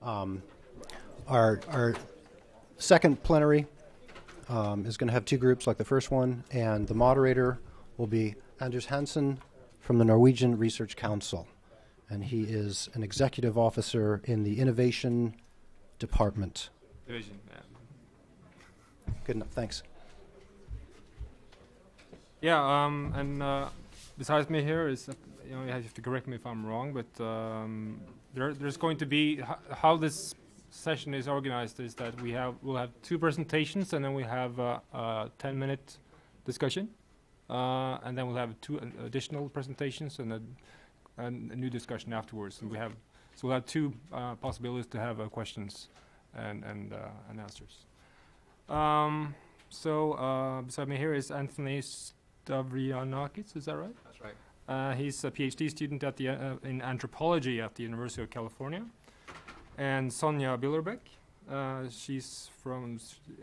Our second plenary is going to have two groups like the first one, and the moderator will be Anders Hansen from the Norwegian Research Council, and he is an executive officer in the Innovation Department. Division, yeah. Good enough, thanks. Yeah, and besides me here is, you have to correct me if I'm wrong, but there's going to be how this session is organized is that we'll have two presentations, and then we have a 10-minute discussion, and then we'll have two additional presentations and a new discussion afterwards. And we'll have two possibilities to have questions and answers. Beside me here is Anthony Stavrianakis, is that right? That's right. He's a PhD student in anthropology at the University of California. And Sonja Billerbeck, she's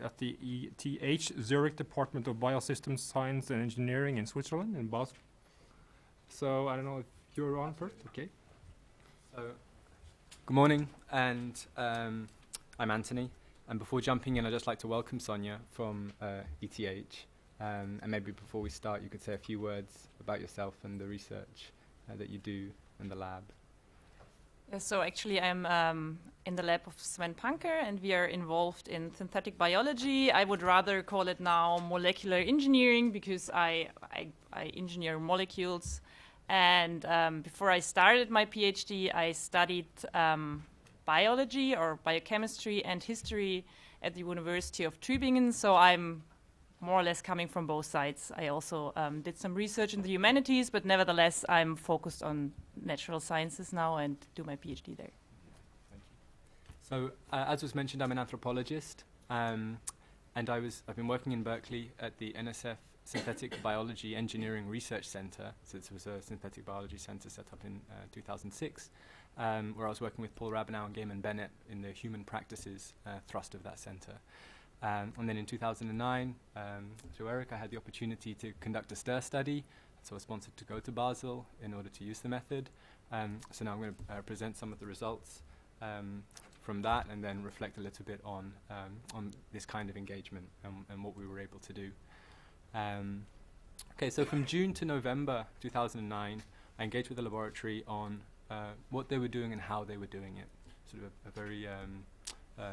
at the ETH Zurich Department of Biosystems Science and Engineering in Switzerland, in Basel. So I don't know if you're on first, okay. So, good morning, and I'm Anthony. And before jumping in, I'd just like to welcome Sonja from ETH. And maybe before we start, you could say a few words about yourself and the research that you do in the lab. Yeah, so actually I'm in the lab of Sven Panker, and we are involved in synthetic biology. I would rather call it now molecular engineering, because I engineer molecules. And before I started my PhD, I studied biology or biochemistry and history at the University of Tübingen, so I'm more or less coming from both sides. I also did some research in the humanities, but nevertheless I'm focused on natural sciences now and do my PhD there. Thank you. So as was mentioned, I'm an anthropologist, and I've been working in Berkeley at the NSF Synthetic Biology Engineering Research Center. So it was a synthetic biology center set up in 2006, where I was working with Paul Rabenow and Gaiman Bennett in the human practices thrust of that center. And then in 2009, through Eric, I had the opportunity to conduct a STIR study, so I was sponsored to go to Basel in order to use the method. So now I'm going to present some of the results from that, and then reflect a little bit on this kind of engagement and what we were able to do. Okay, so from June to November 2009, I engaged with the laboratory on what they were doing and how they were doing it. Sort of a very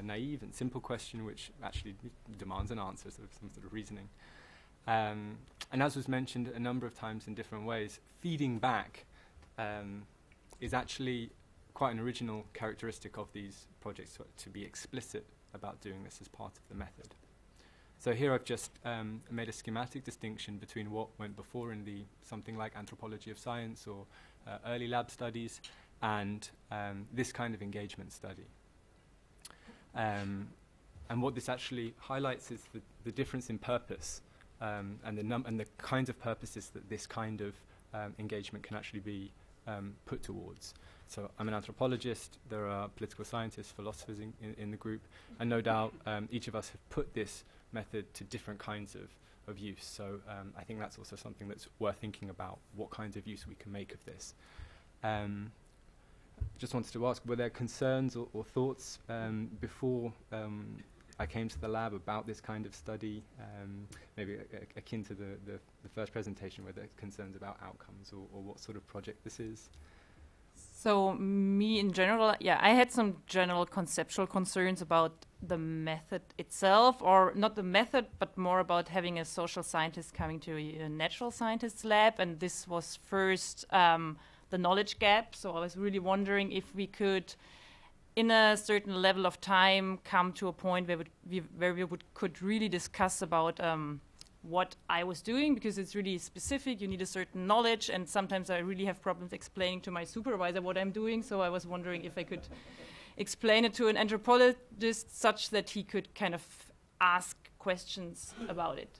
naive and simple question, which actually demands an answer, so some sort of reasoning. And as was mentioned a number of times in different ways, feeding back is actually quite an original characteristic of these projects, to be explicit about doing this as part of the method. So here I've just made a schematic distinction between what went before in the something like anthropology of science or early lab studies and this kind of engagement study. And what this actually highlights is the difference in purpose and the kinds of purposes that this kind of engagement can actually be put towards. So I'm an anthropologist, there are political scientists, philosophers in the group, and no doubt each of us have put this method to different kinds of use. So I think that's also something that's worth thinking about, what kinds of use we can make of this. Just wanted to ask, were there concerns or thoughts before I came to the lab about this kind of study, maybe akin to the first presentation, were there concerns about outcomes or what sort of project this is? So me in general, yeah, I had some general conceptual concerns about the method itself, or not the method, but more about having a social scientist coming to a natural scientist's lab. And this was first the knowledge gap. So I was really wondering if we could, in a certain level of time, come to a point where we could really discuss about what I was doing, because it's really specific. You need a certain knowledge, and sometimes I really have problems explaining to my supervisor what I'm doing. So I was wondering if I could explain it to an anthropologist such that he could kind of ask questions about it.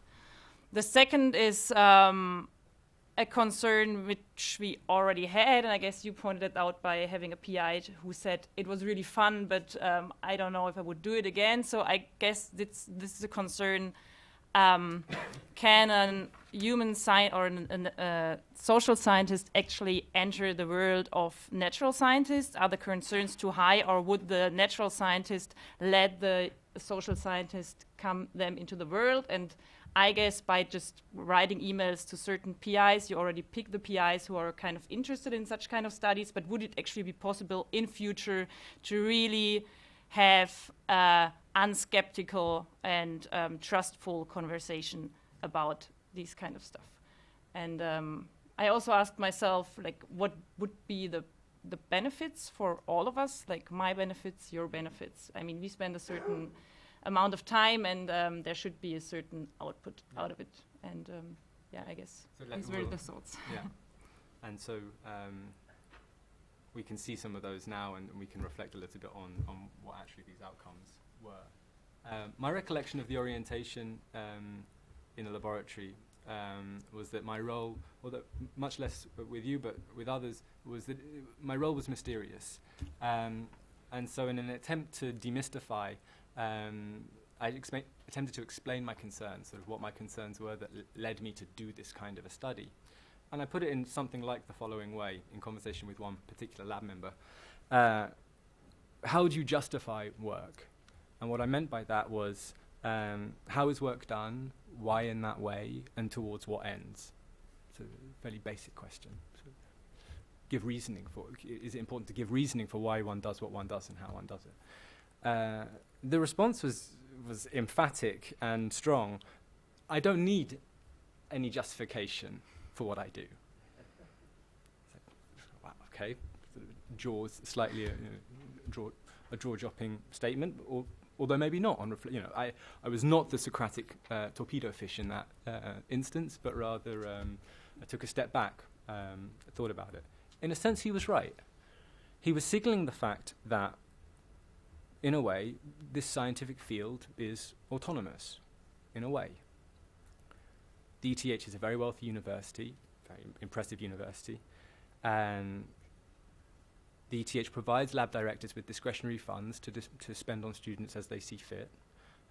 The second is a concern which we already had, and I guess you pointed it out by having a PI who said it was really fun, but I don't know if I would do it again. So I guess this is a concern can a human science or a social scientist actually enter the world of natural scientists? Are the concerns too high, or would the natural scientist let the social scientist come them into the world? And I guess by just writing emails to certain PIs, you already pick the PIs who are kind of interested in such kind of studies, but would it actually be possible in future to really have unskeptical and trustful conversation about these kind of stuff? And I also asked myself, like, what would be the benefits for all of us, like my benefits, your benefits? I mean, we spend a certain amount of time, and there should be a certain output out of it. And yeah, I guess So these were the thoughts. Yeah. And so we can see some of those now, and we can reflect a little bit on what actually these outcomes were. My recollection of the orientation in the laboratory was that my role, although much less with you, but with others, was that my role was mysterious. And so in an attempt to demystify, I attempted to explain my concerns, sort of what my concerns were that led me to do this kind of a study. And I put it in something like the following way, in conversation with one particular lab member. How do you justify work? And what I meant by that was, how is work done, why in that way, and towards what ends? It's a fairly basic question. So give reasoning for, is it important to give reasoning for why one does what one does and how one does it? The response was emphatic and strong. I don't need any justification for what I do. Wow, okay, jaws slightly a jaw-dropping statement, although maybe not. I was not the Socratic torpedo fish in that instance, but rather I took a step back, thought about it. In a sense, he was right. He was signaling the fact that, in a way, this scientific field is autonomous, in a way. The ETH is a very wealthy university, very impressive university, and the ETH provides lab directors with discretionary funds to spend on students as they see fit.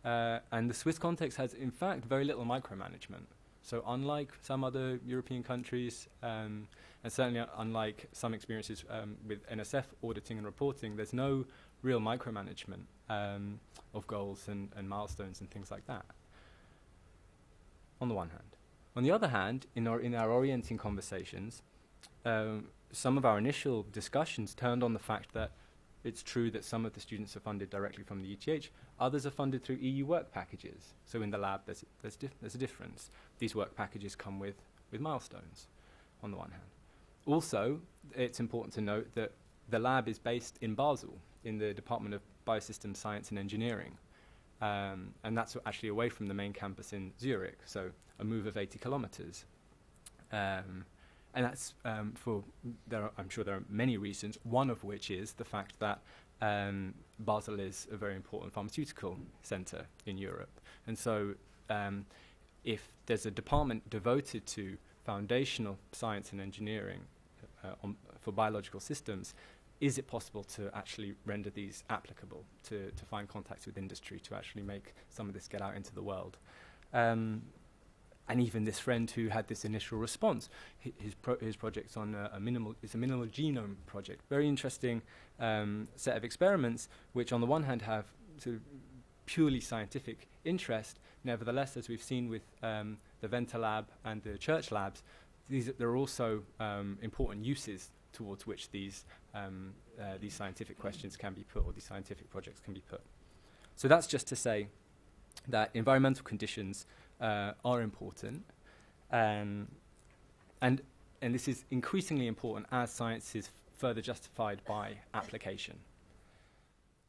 And the Swiss context has, in fact, very little micromanagement. So unlike some other European countries, and certainly unlike some experiences with NSF auditing and reporting, there's no real micromanagement of goals and milestones and things like that, on the one hand. On the other hand, in our orienting conversations, some of our initial discussions turned on the fact that it's true that some of the students are funded directly from the ETH, others are funded through EU work packages. So in the lab, there's a difference. These work packages come with milestones, on the one hand. Also, it's important to note that the lab is based in Basel, in the Department of Biosystems Science and Engineering. And that's actually away from the main campus in Zurich, so a move of 80 kilometers. And that's I'm sure there are many reasons, one of which is the fact that Basel is a very important pharmaceutical center in Europe. And so if there's a department devoted to foundational science and engineering for biological systems, is it possible to actually render these applicable, to find contacts with industry, to actually make some of this get out into the world? And even this friend who had this initial response, his project's on it's a minimal genome project. Very interesting set of experiments, which on the one hand have sort of purely scientific interest. Nevertheless, as we've seen with the Venta Lab and the Church Labs, there are also important uses towards which these scientific questions can be put, or these scientific projects can be put. So that's just to say that environmental conditions are important, and this is increasingly important as science is further justified by application.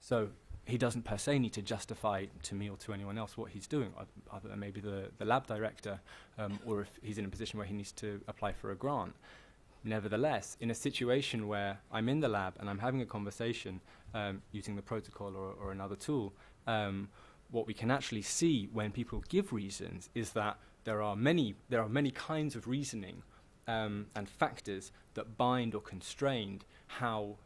So he doesn't per se need to justify to me or to anyone else what he's doing, other than maybe the lab director, or if he's in a position where he needs to apply for a grant. Nevertheless, in a situation where I'm in the lab and I'm having a conversation using the protocol or another tool, what we can actually see when people give reasons is that there are many kinds of reasoning and factors that bind or constrain how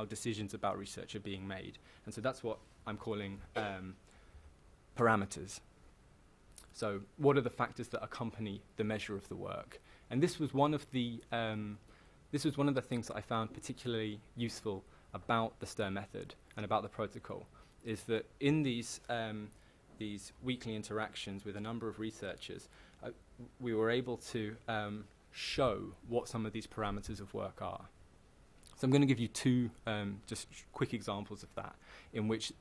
decisions about research are being made. And so that's what I'm calling parameters. So what are the factors that accompany the measure of the work? And this was one of the things that I found particularly useful about the STIR method and about the protocol, is that in these weekly interactions with a number of researchers, we were able to show what some of these parameters of work are. So I'm going to give you two just quick examples of that, in which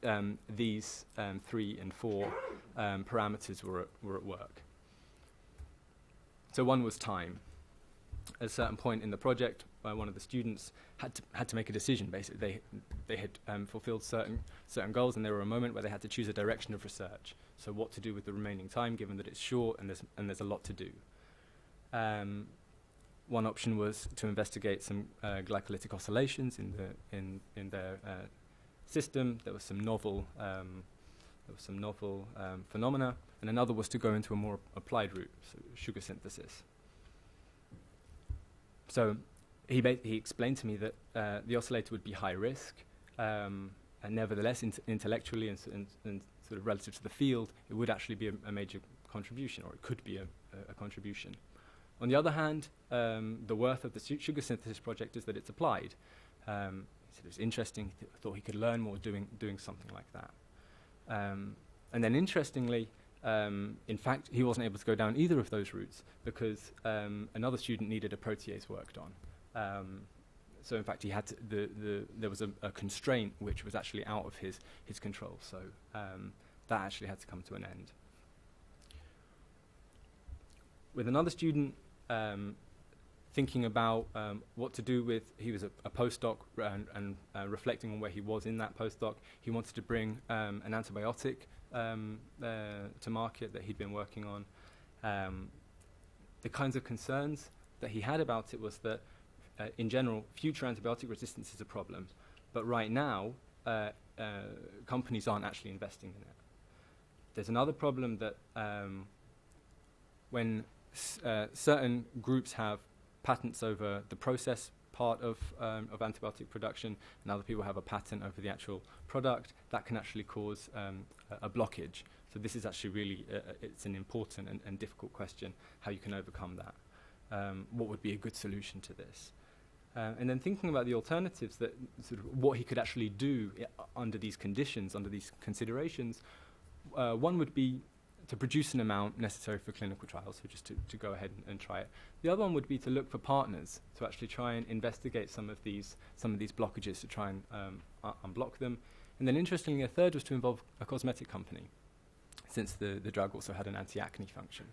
these 3 and 4 parameters were at work. So one was time. At a certain point in the project, one of the students had to make a decision. Basically, they had fulfilled certain goals, and there were a moment where they had to choose a direction of research. So what to do with the remaining time, given that it's short and there's a lot to do. One option was to investigate some glycolytic oscillations in their system. There was some novel phenomena, and another was to go into a more applied route, so sugar synthesis. So he explained to me that the oscillator would be high risk, and nevertheless, intellectually and sort of relative to the field, it would actually be a major contribution, or it could be a contribution. On the other hand, the worth of the sugar synthesis project is that it's applied. He said it was interesting. He thought he could learn more doing something like that. And then interestingly, in fact, he wasn't able to go down either of those routes because another student needed a protease worked on. So in fact, he had to, there was a constraint which was actually out of his control. So that actually had to come to an end. With another student, thinking about what to do with, he was a postdoc and reflecting on where he was in that postdoc, he wanted to bring an antibiotic to market that he'd been working on. The kinds of concerns that he had about it was that, in general, future antibiotic resistance is a problem, but right now, companies aren't actually investing in it. There's another problem that when certain groups have patents over the process part of antibiotic production, and other people have a patent over the actual product, that can actually cause a blockage. So this is actually really, it's an important and difficult question, how you can overcome that. What would be a good solution to this? And then thinking about the alternatives, that sort of what he could actually do under these conditions, under these considerations, one would be to produce an amount necessary for clinical trials, so just to go ahead and try it. The other one would be to look for partners, to actually try and investigate some of these blockages, to try and unblock them. And then interestingly, a third was to involve a cosmetic company, since the drug also had an anti-acne function.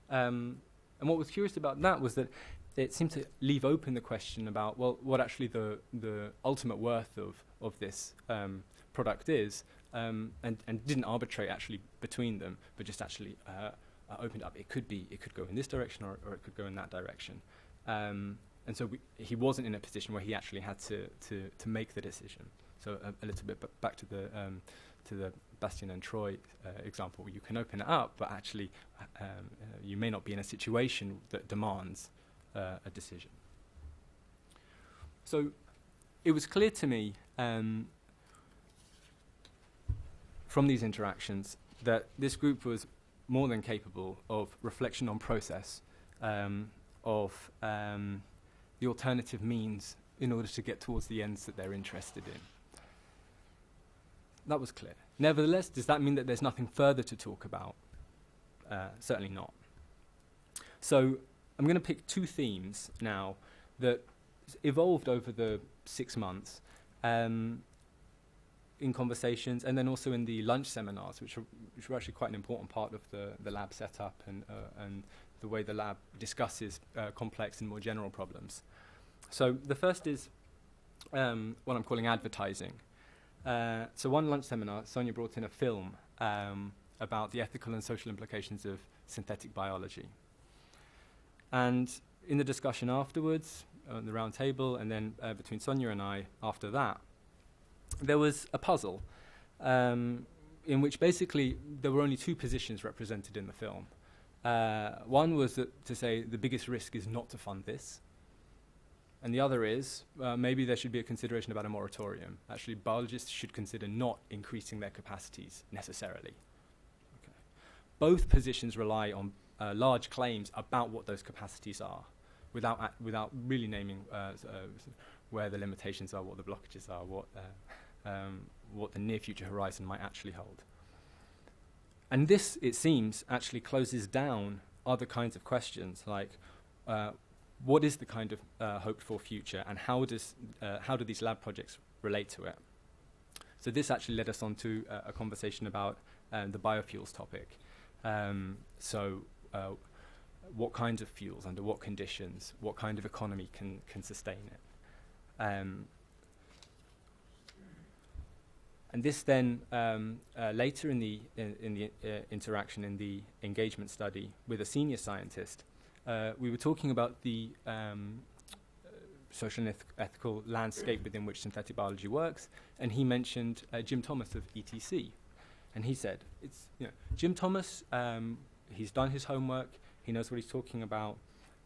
And what was curious about that was that it seemed to leave open the question about, well, what actually the ultimate worth of this product is, and didn't arbitrate actually between them, but just actually opened up. It could go in this direction, or it could go in that direction. And so he wasn't in a position where he actually had to make the decision. So a little bit back to the Bastien and Troy example, you can open it up, but actually you may not be in a situation that demands a decision. So it was clear to me from these interactions that this group was more than capable of reflection on process, of the alternative means in order to get towards the ends that they're interested in. That was clear. Nevertheless, does that mean that there's nothing further to talk about? Certainly not. So I'm going to pick two themes now that evolved over the 6 months in conversations, and then also in the lunch seminars, which were actually quite an important part of the lab setup and the way the lab discusses complex and more general problems. So the first is what I'm calling advertising. So one lunch seminar, Sonia brought in a film about the ethical and social implications of synthetic biology. And in the discussion afterwards, on the round table, and then between Sonia and I after that, there was a puzzle in which basically there were only two positions represented in the film. One was to say the biggest risk is not to fund this. And the other is maybe there should be a consideration about a moratorium. Actually, biologists should consider not increasing their capacities necessarily. Okay. both positions rely on large claims about what those capacities are, without really naming where the limitations are, what the blockages are, what the near future horizon might actually hold. And this, it seems, actually closes down other kinds of questions, like what is the kind of hoped for future, and how do these lab projects relate to it? So this actually led us on to a conversation about the biofuels topic. What kinds of fuels, under what conditions, what kind of economy can sustain it? And this then, later in the interaction, in the engagement study with a senior scientist, we were talking about the social and ethical landscape within which synthetic biology works, and he mentioned Jim Thomas of ETC. And he said, Jim Thomas, he's done his homework, he knows what he's talking about,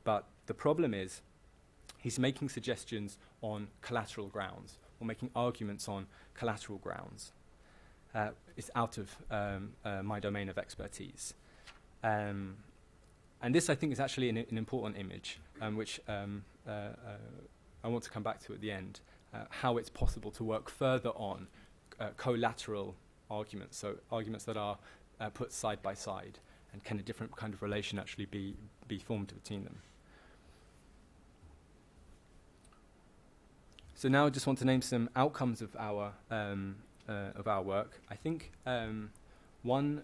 but the problem is he's making suggestions on collateral grounds, or making arguments on collateral grounds. It's out of my domain of expertise. And this, I think, is actually an important image, which I want to come back to at the end, how it's possible to work further on collateral arguments, so arguments that are put side by side, and can a different kind of relation actually be formed between them. So now I just want to name some outcomes of our work. I think one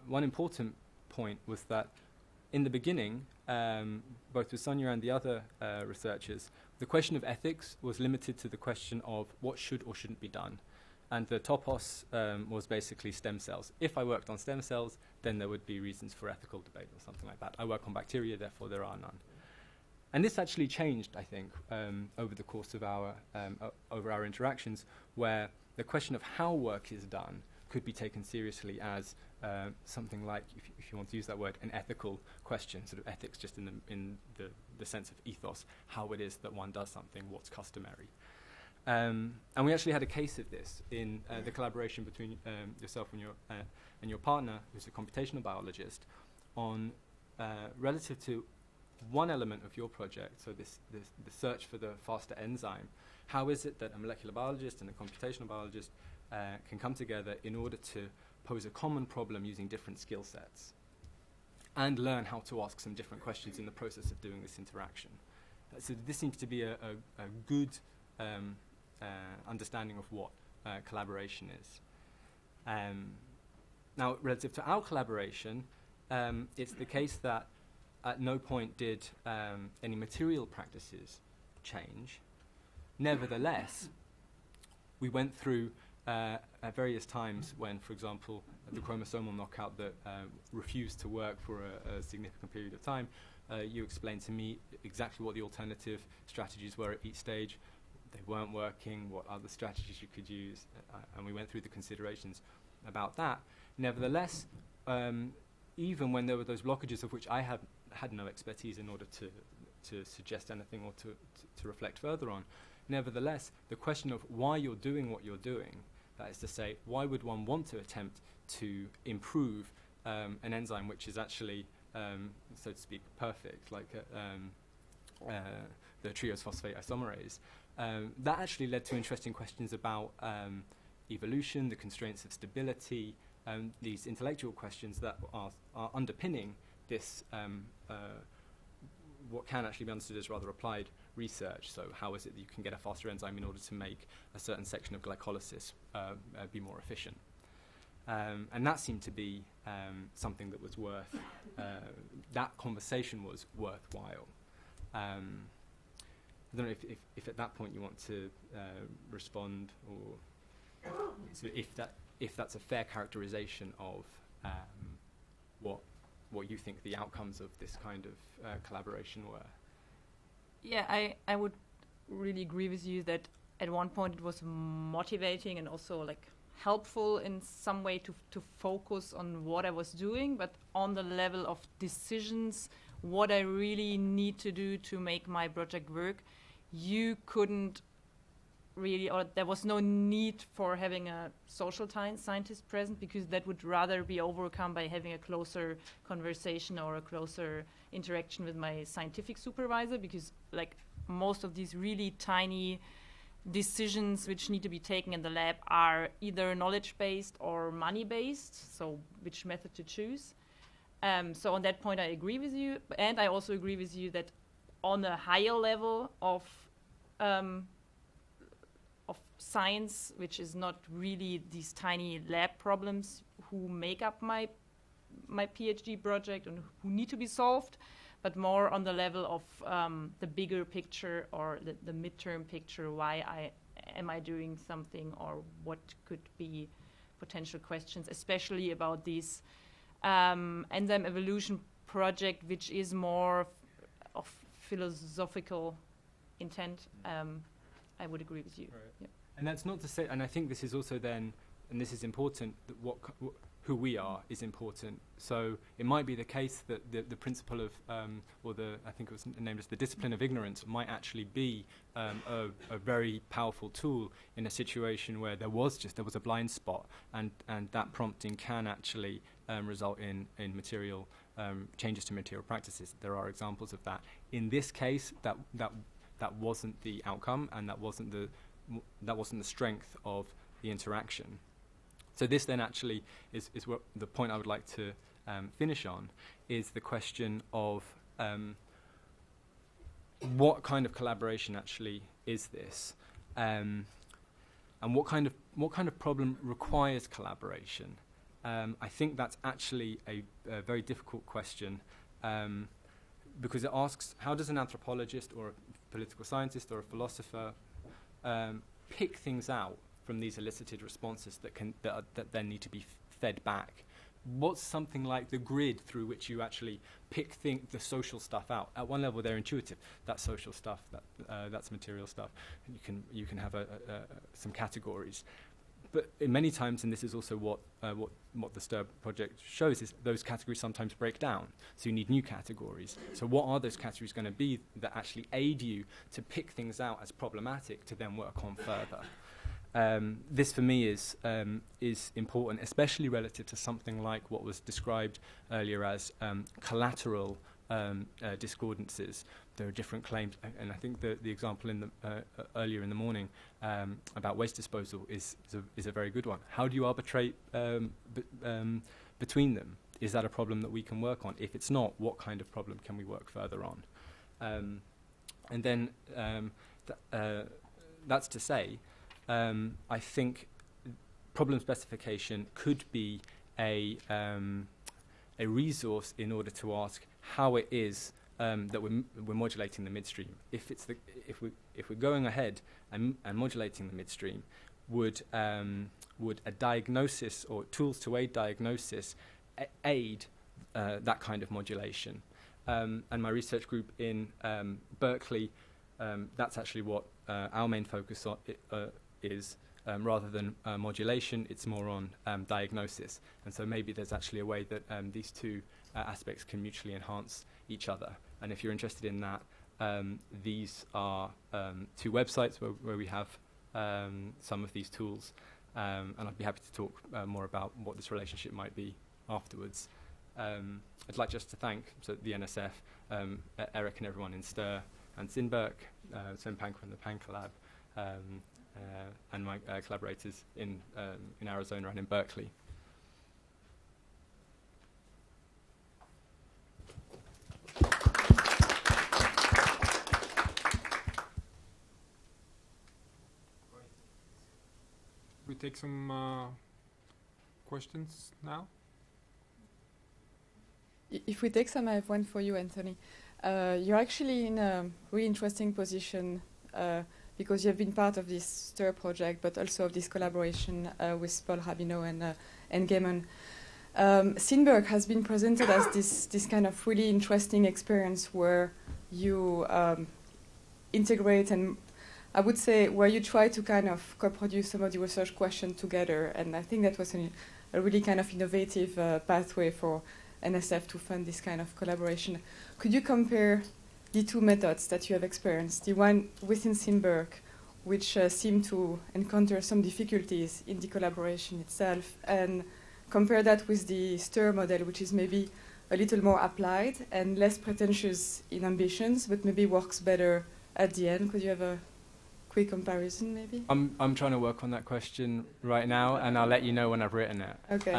important point was that in the beginning, both with Sonia and the other researchers, the question of ethics was limited to the question of what should or shouldn't be done. And the topos was basically stem cells. If I worked on stem cells, then there would be reasons for ethical debate or something like that. I work on bacteria, therefore there are none. And this actually changed, I think, over the course of our interactions, where the question of how work is done could be taken seriously as something like, if you want to use that word, an ethical question, sort of ethics just in the sense of ethos, how it is that one does something, what's customary. And we actually had a case of this in the collaboration between yourself and your partner, who's a computational biologist, on relative to one element of your project, so the search for the faster enzyme. How is it that a molecular biologist and a computational biologist can come together in order to pose a common problem using different skill sets and learn how to ask some different questions in the process of doing this interaction? So this seems to be a good understanding of what collaboration is. Now, relative to our collaboration, it's the case that at no point did any material practices change. Nevertheless, we went through at various times when, for example, the chromosomal knockout that refused to work for a significant period of time, you explained to me exactly what the alternative strategies were at each stage. They weren't working, what other strategies you could use, and we went through the considerations about that. Nevertheless, even when there were those blockages of which I had no expertise in order to suggest anything or to reflect further on, nevertheless, the question of why you're doing what you're doing, that is to say, why would one want to attempt to improve an enzyme which is actually, so to speak, perfect, like the triose phosphate isomerase, that actually led to interesting questions about evolution, the constraints of stability, these intellectual questions that are underpinning this, what can actually be understood as rather applied research. So how is it that you can get a faster enzyme in order to make a certain section of glycolysis be more efficient? And that seemed to be something that was worth, that conversation was worthwhile. I don't know if at that point you want to respond, or so if that's a fair characterization of what you think the outcomes of this kind of collaboration were. Yeah, I would really agree with you that at one point it was motivating and also like helpful in some way to focus on what I was doing, but on the level of decisions, what I really need to do to make my project work, you couldn't really, or there was no need for having a social scientist present, because that would rather be overcome by having a closer conversation or a closer interaction with my scientific supervisor, because like most of these really tiny decisions which need to be taken in the lab are either knowledge-based or money-based, so which method to choose. So on that point I agree with you, and I also agree with you that on a higher level of science, which is not really these tiny lab problems who make up my PhD project and who need to be solved, but more on the level of the bigger picture or the midterm picture. Why am I doing something, or what could be potential questions, especially about this enzyme evolution project, which is more of philosophical intent. I would agree with you. Right. Yeah. And that's not to say, and I think this is also then, and this is important, that who we are is important. So it might be the case that the principle of, I think it was named as the discipline of ignorance, might actually be a very powerful tool in a situation where there was a blind spot, and that prompting can actually result in material changes to material practices. There are examples of that. In this case, that wasn't the outcome, and that wasn't the strength of the interaction. So this then actually is what the point I would like to finish on, is the question of what kind of collaboration actually is this, and what kind of problem requires collaboration. I think that's actually a very difficult question, because it asks, how does an anthropologist or a political scientist or a philosopher pick things out from these elicited responses that then need to be fed back? What's something like the grid through which you actually pick the social stuff out? At one level, they're intuitive. That's social stuff. That's material stuff. You can have some categories. But in many times, and this is also what the STIR project shows, is those categories sometimes break down. So you need new categories. So what are those categories going to be that actually aid you to pick things out as problematic to then work on further? This for me is important, especially relative to something like what was described earlier as collateral discordances. There are different claims, and I think the example in the earlier in the morning about waste disposal is a very good one. How do you arbitrate between them? Is that a problem that we can work on? If it's not, what kind of problem can we work further on? And then that's to say, I think problem specification could be a resource in order to ask how it is that we're modulating the midstream. If we're going ahead and modulating the midstream, would a diagnosis or tools to aid diagnosis aid that kind of modulation? And my research group in Berkeley, that's actually what our main focus is. Rather than modulation, it's more on diagnosis. And so maybe there's actually a way that these two aspects can mutually enhance each other. And if you're interested in that, these are two websites where we have some of these tools. And I'd be happy to talk more about what this relationship might be afterwards. I'd like just to thank the NSF, Eric and everyone in STIR, and Sinberg, Sven Pankow and the Pankow Lab, and my collaborators in Arizona and in Berkeley. We take some questions now. If we take some, I have one for you, Anthony. You're actually in a really interesting position because you have been part of this STIR project, but also of this collaboration with Paul Rabinow and Gaimon. Sinberg has been presented as this kind of really interesting experience where you integrate, and I would say where you try to kind of co-produce some of the research questions together. And I think that was a really kind of innovative pathway for NSF to fund this kind of collaboration. Could you compare the two methods that you have experienced, the one within Sinberg which seem to encounter some difficulties in the collaboration itself, and compare that with the STIR model, which is maybe a little more applied and less pretentious in ambitions, but maybe works better at the end. Could you have a quick comparison, maybe? I'm trying to work on that question right now, and I'll let you know when I've written it. Okay.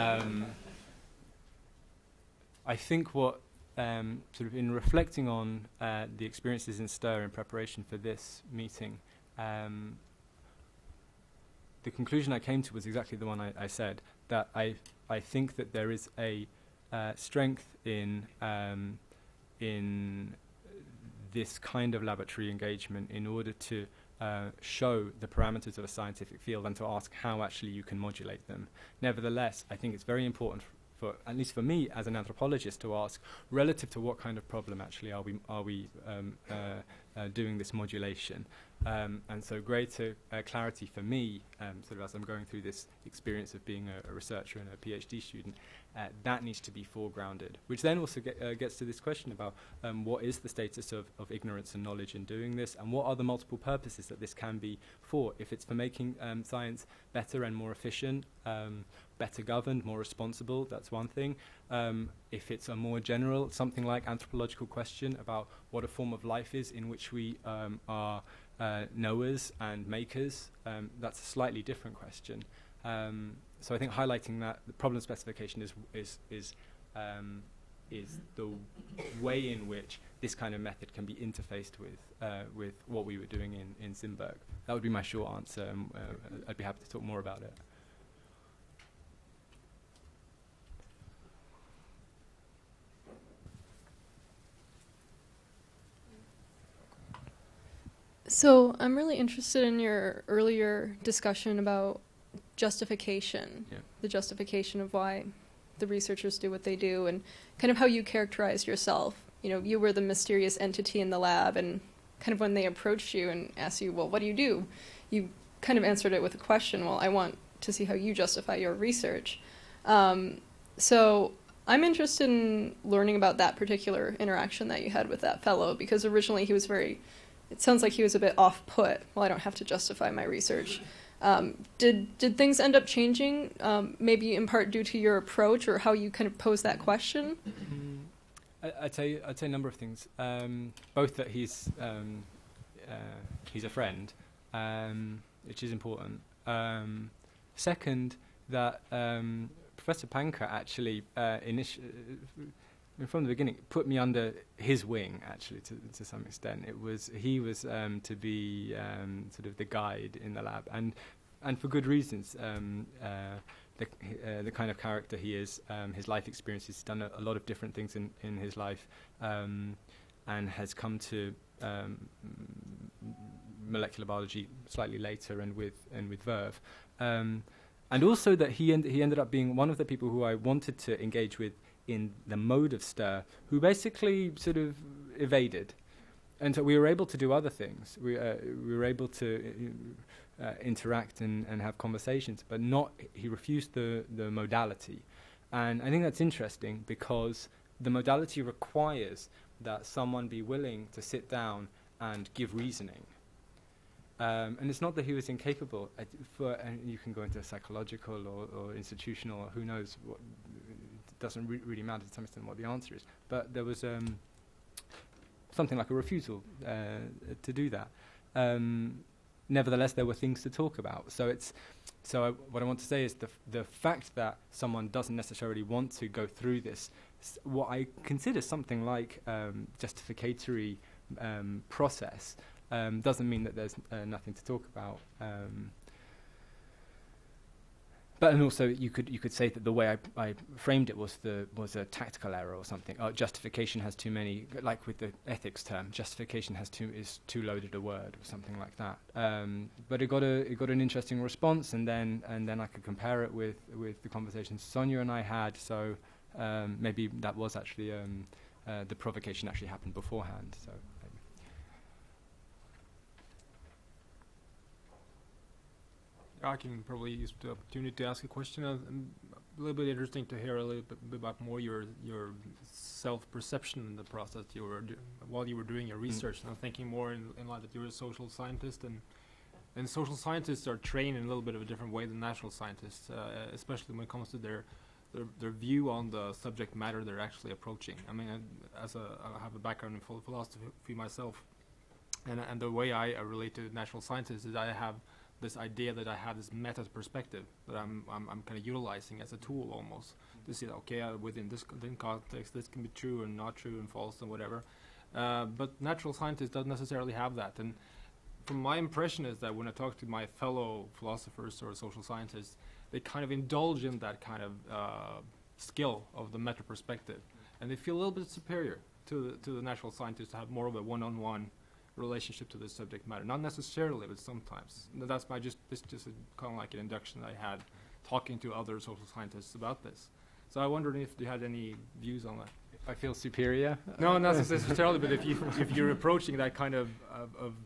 I think what, sort of in reflecting on the experiences in STIR in preparation for this meeting, the conclusion I came to was exactly the one I said, that I think that there is a strength in this kind of laboratory engagement in order to show the parameters of a scientific field and to ask how actually you can modulate them. Nevertheless, I think it's very important for, at least for me as an anthropologist, to ask relative to what kind of problem actually are we doing this modulation. And so greater clarity for me, sort of as I'm going through this experience of being a researcher and a PhD student, that needs to be foregrounded, which then also gets to this question about what is the status of ignorance and knowledge in doing this, and what are the multiple purposes that this can be for. If it's for making science better and more efficient, better governed, more responsible, that's one thing. If it's a more general, something like anthropological question about what a form of life is in which we are knowers and makers, that's a slightly different question. So I think highlighting that the problem specification is the way in which this kind of method can be interfaced with what we were doing in Zimberg. That would be my short answer. I'd be happy to talk more about it. So I'm really interested in your earlier discussion about justification, the justification of why the researchers do what they do, and kind of how you characterized yourself. You know, you were the mysterious entity in the lab, and kind of when they approached you and asked you, well, what do? You kind of answered it with a question, well, I want to see how you justify your research. So I'm interested in learning about that particular interaction that you had with that fellow, because originally he was it sounds like he was a bit off-put. Well, I don't have to justify my research. Did things end up changing, maybe in part due to your approach or how you kind of pose that question? I'd say a number of things. Both that he's a friend, which is important. Second, that Professor Panker actually from the beginning put me under his wing, actually, to some extent. He was to be sort of the guide in the lab, and for good reasons. The kind of character he is, his life experience, he's done a lot of different things in his life, and has come to molecular biology slightly later, and with Verve, and also that he ended up being one of the people who I wanted to engage with in the mode of STIR, who basically sort of evaded. And so we were able to do other things. We were able to interact and have conversations, but he refused the modality. And I think that's interesting, because the modality requires that someone be willing to sit down and give reasoning. And it's not that he was incapable, and you can go into psychological or institutional, or who knows what. Doesn't really matter to some extent what the answer is, but there was something like a refusal to do that. Nevertheless, there were things to talk about. What I want to say is the fact that someone doesn't necessarily want to go through this, what I consider something like justificatory process, doesn't mean that there's nothing to talk about. And also, you could say that the way I framed it was a tactical error or something. Justification has too many, like with the ethics term. Justification is too loaded a word, or something like that. But it got an interesting response, and then I could compare it with the conversations Sonia and I had. So maybe that was actually the provocation actually happened beforehand. So. I can probably use the opportunity to ask a question. A little bit interesting to hear a little bit about more your self-perception in the process while you were doing your research. And I'm thinking more in light that you're a social scientist, and And social scientists are trained in a little bit of a different way than natural scientists, especially when it comes to their view on the subject matter they're actually approaching. I mean, I have a background in philosophy myself, and the way I relate to natural scientists is I have this idea that I have this meta perspective that I'm kind of utilizing as a tool almost to see that, okay, within this context, this can be true and not true and false and whatever. But natural scientists don't necessarily have that. And from my impression is that when I talk to my fellow philosophers or social scientists, they kind of indulge in that kind of skill of the meta perspective, and they feel a little bit superior to the natural scientists to have more of a one-on-one relationship to the subject matter. Not necessarily, but sometimes. That's just kind of like an induction that I had talking to other social scientists about this. So I wondered if you had any views on that. If I feel superior? No, not necessarily, but if you're approaching that kind of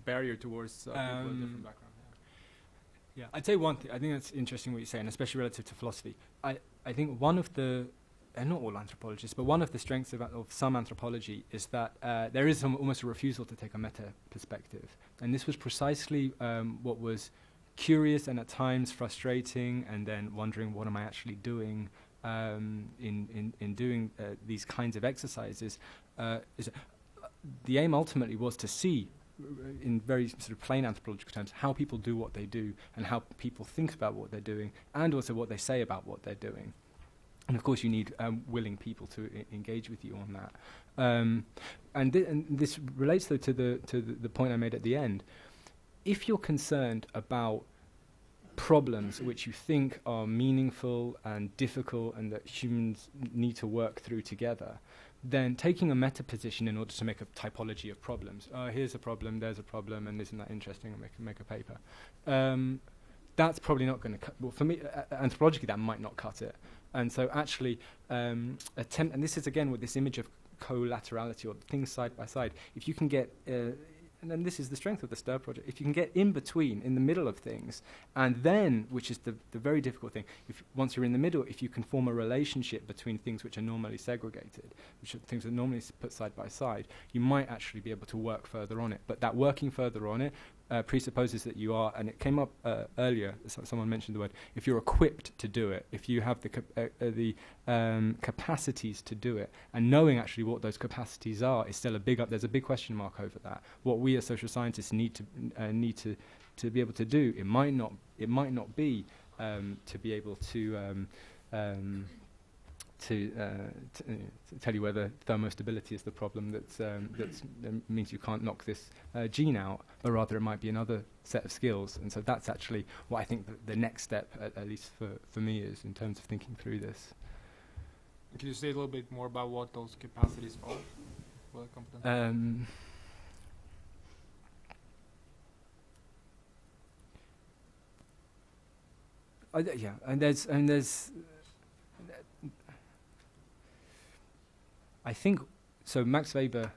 barrier towards people with a different background. Yeah, I'd say one thing. I think that's interesting what you're saying, especially relative to philosophy. I think one of the, and not all anthropologists, but one of the strengths of some anthropology is that there is almost a refusal to take a meta perspective. And this was precisely what was curious and at times frustrating, and then wondering, what am I actually doing in doing these kinds of exercises? The aim ultimately was to see, in very sort of plain anthropological terms, how people do what they do and how people think about what they're doing, and also what they say about what they're doing. And of course you need willing people to engage with you on that. And this relates though to the point I made at the end. If you're concerned about problems which you think are meaningful and difficult and that humans need to work through together, then taking a meta position in order to make a typology of problems. Here's a problem, there's a problem, and isn't that interesting? And make a paper. That's probably not going to cut. Well, for me, anthropologically, that might not cut it. And so, actually, attempt. And this is again with this image of collaterality or things side by side. If you can get. And then this is the strength of the STIR project. If you can get in between, in the middle of things, and then, which is the very difficult thing, once you're in the middle, if you can form a relationship between things which are normally segregated, which are things that are normally put side by side, you might actually be able to work further on it. But that working further on it presupposes that you are, and it came up earlier, someone mentioned the word, if you're equipped to do it, if you have the capacities to do it, and knowing actually what those capacities are is still there's a big question mark over that. What we as social scientists need to be able to do, it might not be to be able to tell you whether thermostability is the problem that means you can't knock this gene out, but rather it might be another set of skills. And so that's actually what I think the next step, at least for me, is in terms of thinking through this. Could you say a little bit more about what those capacities are? What competencies? Yeah, and there's. I think so. Max Weber,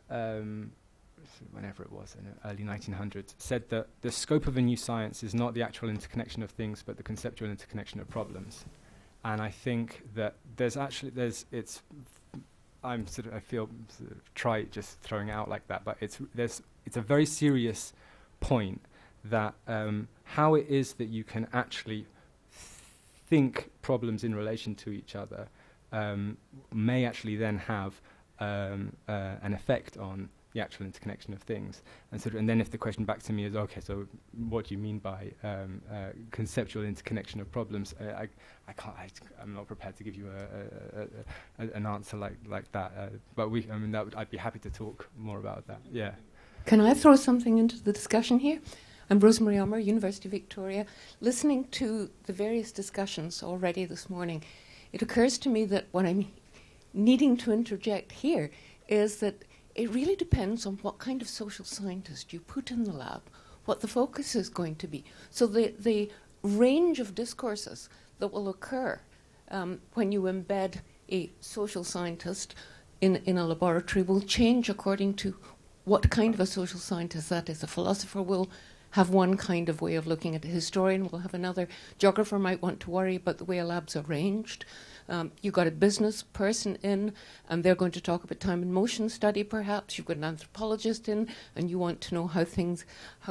whenever it was in the early 1900s, said that the scope of a new science is not the actual interconnection of things, but the conceptual interconnection of problems. And I think that I feel sort of trite just throwing it out like that, but it's a very serious point that how it is that you can actually think problems in relation to each other may actually then have an effect on the actual interconnection of things. And then if the question back to me is, okay, so what do you mean by conceptual interconnection of problems? I'm not prepared to give you an answer like that. But I'd be happy to talk more about that. Yeah. Can I throw something into the discussion here? I'm Rosemary Ummer, University of Victoria. Listening to the various discussions already this morning, it occurs to me that what I'm needing to interject here is that it really depends on what kind of social scientist you put in the lab, what the focus is going to be. So the range of discourses that will occur when you embed a social scientist in a laboratory will change according to what kind of a social scientist that is. A philosopher will have one kind of way of looking at it. A historian will have another. Geographer might want to worry about the way a lab's arranged. You've got a business person in, and they're going to talk about time and motion study, perhaps. You've got an anthropologist in, and you want to know how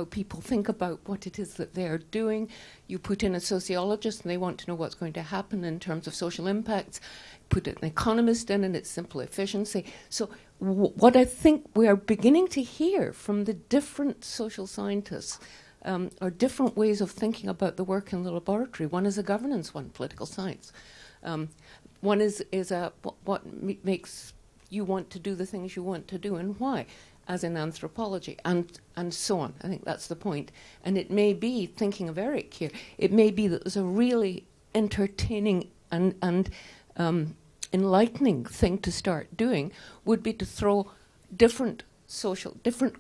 people think about what it is that they're doing. You put in a sociologist, and they want to know what's going to happen in terms of social impacts. Put an economist in, and it's simple efficiency. So what I think we are beginning to hear from the different social scientists are different ways of thinking about the work in the laboratory. One is a governance one, political science. One is what makes you want to do the things you want to do and why, as in anthropology, and so on. I think that's the point. And it may be, thinking of Eric here, it may be that there's a really entertaining and enlightening thing to start doing would be to throw different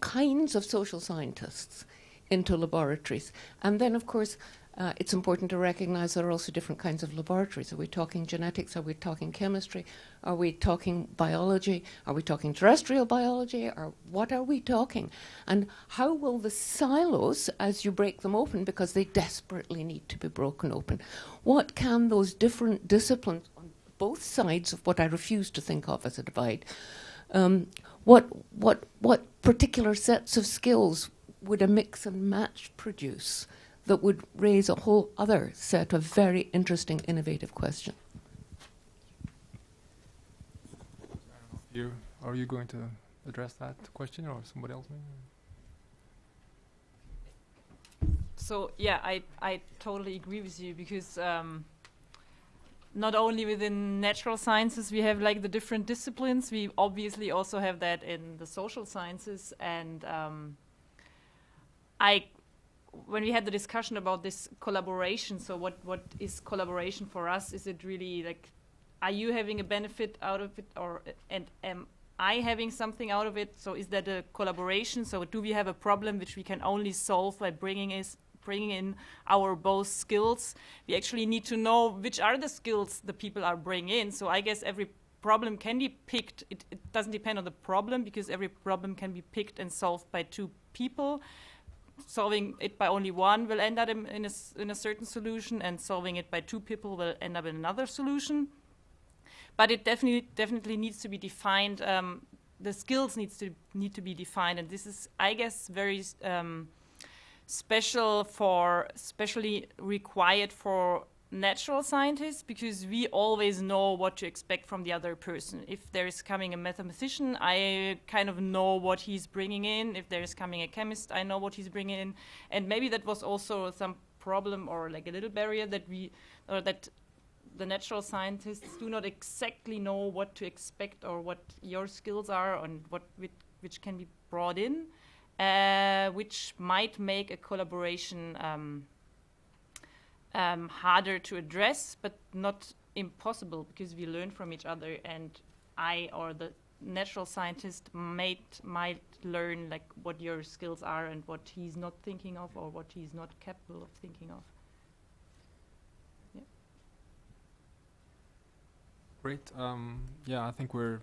kinds of social scientists into laboratories. And then, of course, it's important to recognize there are also different kinds of laboratories. Are we talking genetics? Are we talking chemistry? Are we talking biology? Are we talking terrestrial biology? Or what are we talking? And how will the silos, as you break them open, because they desperately need to be broken open, what can those different disciplines on both sides of what I refuse to think of as a divide, what particular sets of skills would a mix and match produce that would raise a whole other set of very interesting, innovative questions? Are you going to address that question, or somebody else? So yeah, I totally agree with you, because not only within natural sciences we have like the different disciplines, we obviously also have that in the social sciences. And when we had the discussion about this collaboration, so what is collaboration for us? Is it really like, are you having a benefit out of it, and am I having something out of it? So is that a collaboration? So do we have a problem which we can only solve by bringing in our both skills? We actually need to know which are the skills the people are bringing in. So I guess every problem can be picked. It doesn't depend on the problem, because every problem can be picked and solved by two people. Solving it by only one will end up in a certain solution, and solving it by two people will end up in another solution. But it definitely needs to be defined. The skills need to be defined, and this is, I guess, very especially required for natural scientists, because we always know what to expect from the other person. If there is coming a mathematician, I kind of know what he's bringing in. If there is coming a chemist, I know what he's bringing in. And maybe that was also some problem, or like a little barrier, that the natural scientists do not exactly know what to expect, or what your skills are, and which can be brought in, which might make a collaboration harder to address, but not impossible, because we learn from each other, and I or the natural scientist might learn like what your skills are and what he's not thinking of, or what he's not capable of thinking of. Yeah. Great. Yeah, I think we're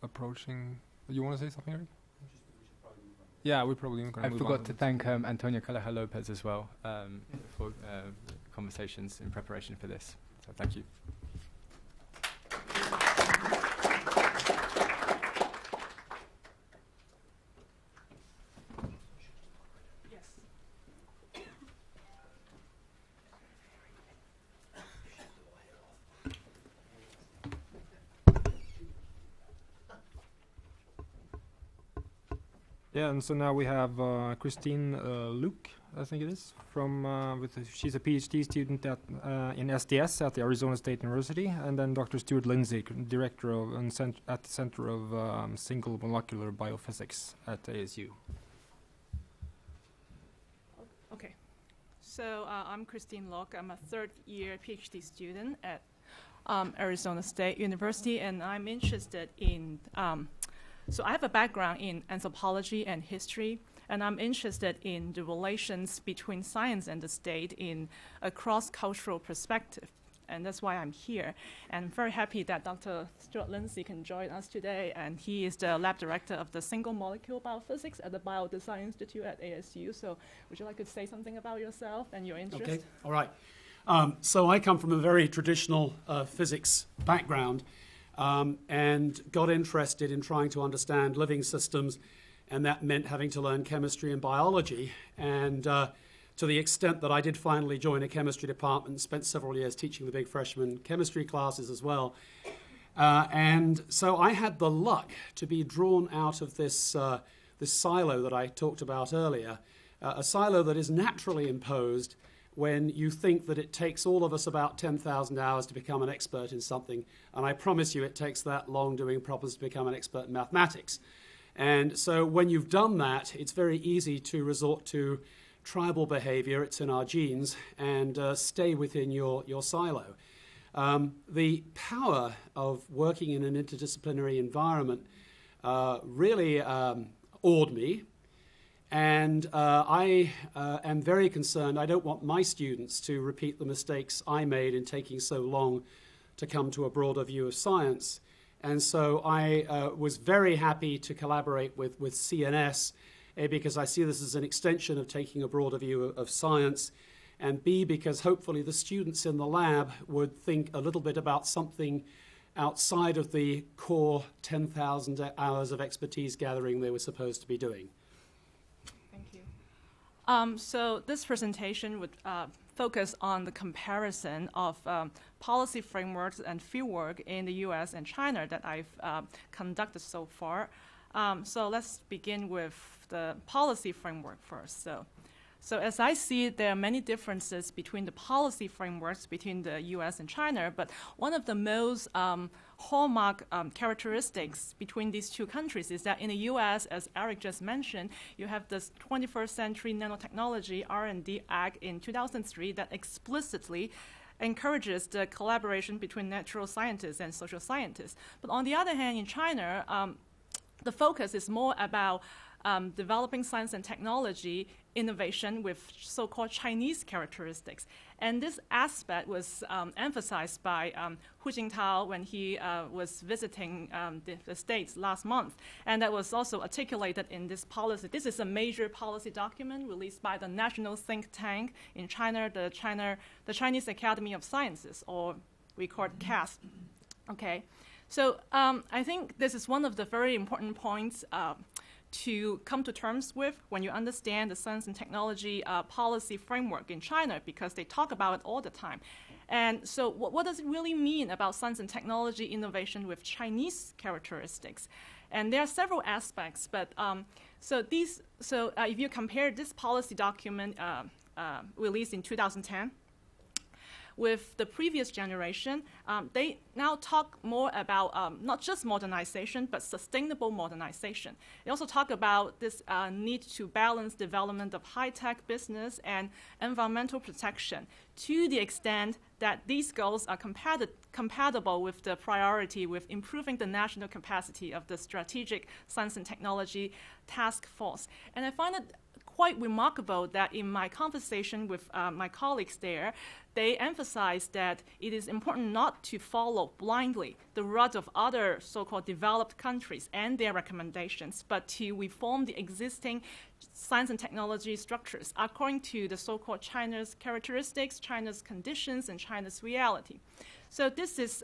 approaching. You want to say something, Eric? Yeah, we probably going to move on. I forgot to thank Antonia Calleja Lopez as well for conversations in preparation for this. So thank you. Yeah, and so now we have Christine Luke, I think it is, she's a PhD student in SDS at the Arizona State University, and then Dr. Stuart Lindsay, director at the Center of Single Molecular Biophysics at ASU. Okay, so I'm Christine Locke. I'm a third-year PhD student at Arizona State University, and I'm interested in so I have a background in anthropology and history, and I'm interested in the relations between science and the state in a cross-cultural perspective. and that's why I'm here. And I'm very happy that Dr. Stuart Lindsay can join us today, and he is the lab director of the Single Molecule Biophysics at the Biodesign Institute at ASU. So would you like to say something about yourself and your interest? Okay, all right. So I come from a very traditional physics background and got interested in trying to understand living systems, and that meant having to learn chemistry and biology. And to the extent that I did finally join a chemistry department and spent several years teaching the big freshman chemistry classes as well. And so I had the luck to be drawn out of this silo that I talked about earlier, a silo that is naturally imposed when you think that it takes all of us about 10,000 hours to become an expert in something. And I promise you it takes that long doing problems to become an expert in mathematics. And so when you've done that, it's very easy to resort to tribal behavior, it's in our genes, and stay within your silo. The power of working in an interdisciplinary environment really awed me, and I am very concerned. I don't want my students to repeat the mistakes I made in taking so long to come to a broader view of science. And so I was very happy to collaborate with CNS, because I see this as an extension of taking a broader view of science, and B, because hopefully the students in the lab would think a little bit about something outside of the core 10,000 hours of expertise gathering they were supposed to be doing. Thank you. So this presentation would focus on the comparison of policy frameworks and fieldwork in the US and China that I've conducted so far. So let's begin with the policy framework first. So as I see it, there are many differences between the policy frameworks between the US and China, but one of the most hallmark characteristics between these two countries is that in the US, as Eric just mentioned, you have this 21st Century Nanotechnology R&D Act in 2003 that explicitly encourages the collaboration between natural scientists and social scientists. But on the other hand, in China, the focus is more about developing science and technology innovation with so-called Chinese characteristics. And this aspect was emphasized by Hu Jintao when he was visiting the States last month. And that was also articulated in this policy. This is a major policy document released by the national think tank in China, the Chinese Academy of Sciences, or we call it CAST. Okay. So I think this is one of the very important points to come to terms with when you understand the science and technology policy framework in China, because they talk about it all the time. And so what does it really mean about science and technology innovation with Chinese characteristics? And there are several aspects, but if you compare this policy document released in 2010 with the previous generation, they now talk more about not just modernization, but sustainable modernization. They also talk about this need to balance development of high-tech business and environmental protection to the extent that these goals are compatible with the priority with improving the national capacity of the Strategic Science and Technology Task Force. And I find it quite remarkable that in my conversation with my colleagues there, they emphasize that it is important not to follow blindly the route of other so-called developed countries and their recommendations, but to reform the existing science and technology structures according to the so-called China's characteristics, China's conditions, and China's reality. So this is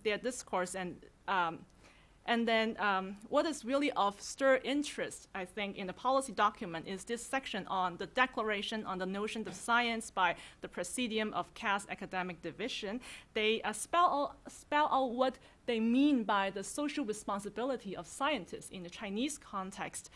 their discourse, and then what is really of stir interest, I think, in the policy document is this section on the declaration on the notion of science by the Presidium of CAST Academic Division. They spell out what they mean by the social responsibility of scientists in the Chinese context.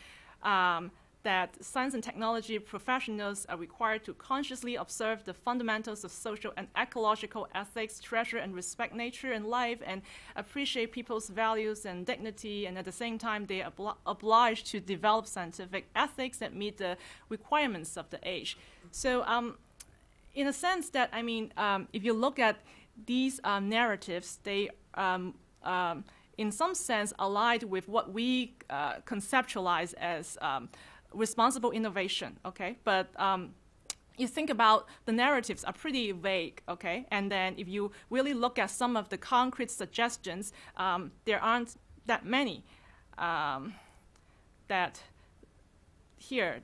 That science and technology professionals are required to consciously observe the fundamentals of social and ecological ethics, treasure and respect nature and life, and appreciate people's values and dignity, and at the same time they are obliged to develop scientific ethics that meet the requirements of the age. So in a sense that, I mean, if you look at these narratives, they in some sense allied with what we conceptualize as responsible innovation, okay? But you think about the narratives are pretty vague, okay? And then if you really look at some of the concrete suggestions, there aren't that many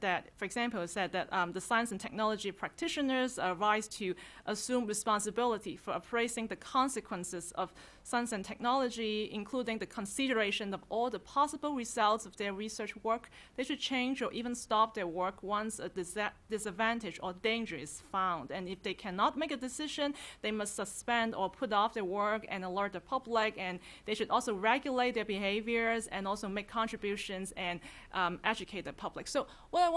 that, for example, said that the science and technology practitioners rise to assume responsibility for appraising the consequences of science and technology, including the consideration of all the possible results of their research work. They should change or even stop their work once a disadvantage or danger is found. And if they cannot make a decision, they must suspend or put off their work and alert the public. And they should also regulate their behaviors and also make contributions and educate the public. So what I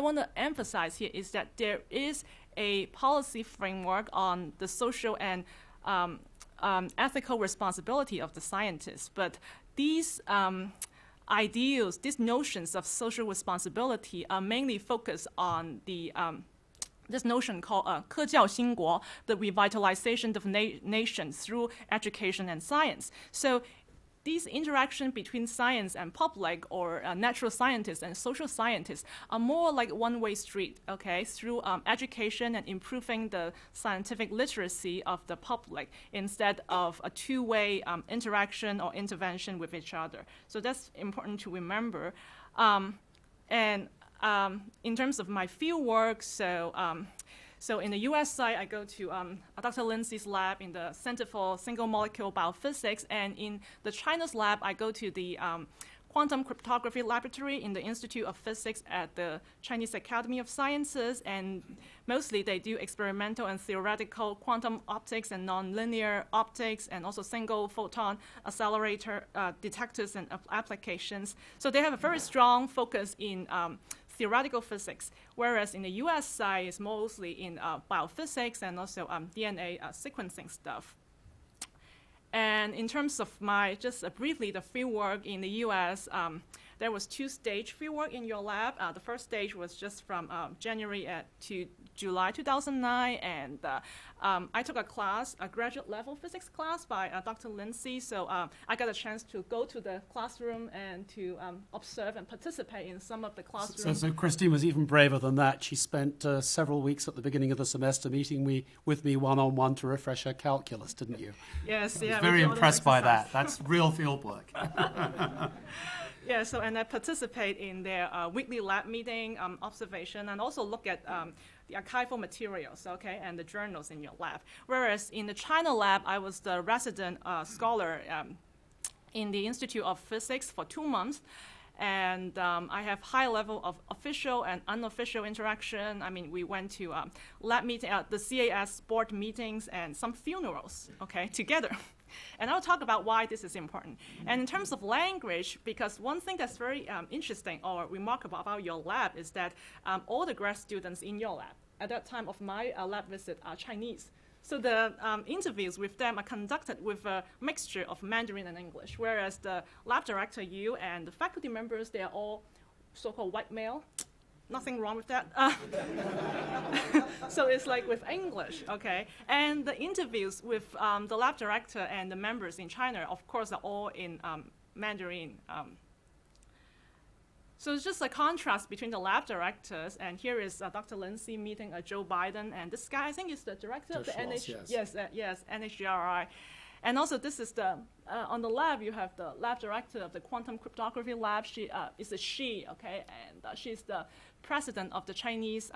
want to emphasize here is that there is a policy framework on the social and ethical responsibility of the scientists, but these ideals, these notions of social responsibility are mainly focused on the this notion called 科教兴国, the revitalization of nations through education and science. So these interactions between science and public, or natural scientists and social scientists, are more like one-way street, okay, through education and improving the scientific literacy of the public instead of a two-way interaction or intervention with each other. So that's important to remember. In terms of my field work, so in the US side, I go to Dr. Lindsay's lab in the Center for Single Molecule Biophysics, and in the China's lab, I go to the Quantum Cryptography Laboratory in the Institute of Physics at the Chinese Academy of Sciences, and mostly they do experimental and theoretical quantum optics and nonlinear optics, and also single photon accelerator detectors and applications. So they have a very strong focus in theoretical physics, whereas in the US side is mostly in biophysics and also DNA sequencing stuff. And in terms of my, just briefly, the fieldwork in the US, there was two-stage fieldwork in your lab. The first stage was just from January to July 2009, and I took a class, a graduate level physics class by Dr. Lindsay. So I got a chance to go to the classroom and to observe and participate in some of the classroom. So Christine was even braver than that. She spent several weeks at the beginning of the semester meeting with me one-on-one to refresh her calculus, didn't you? Yes, I was very impressed by that. That's real field work. Yeah, so and I participate in their weekly lab meeting, observation, and also look at the archival materials, okay, and the journals in your lab. Whereas in the China lab, I was the resident scholar in the Institute of Physics for 2 months. And I have high level of official and unofficial interaction. I mean, we went to lab meeting, the CAS board meetings, and some funerals, okay, together. And I'll talk about why this is important. And in terms of language, because one thing that's very interesting or remarkable about your lab is that all the grad students in your lab at that time of my lab visit are Chinese. So the interviews with them are conducted with a mixture of Mandarin and English, whereas the lab director, you, and the faculty members, they are all so-called white male. Nothing wrong with that. So it's like with English, okay? And the interviews with the lab director and the members in China, of course, are all in Mandarin. So it's just a contrast between the lab directors, and here is Dr. Lindsay meeting Joe Biden, and this guy, I think, is the director of the NHGRI. And also, this is the, on the lab, you have the lab director of the Quantum Cryptography Lab. She is a she, okay? And she's the president of the Chinese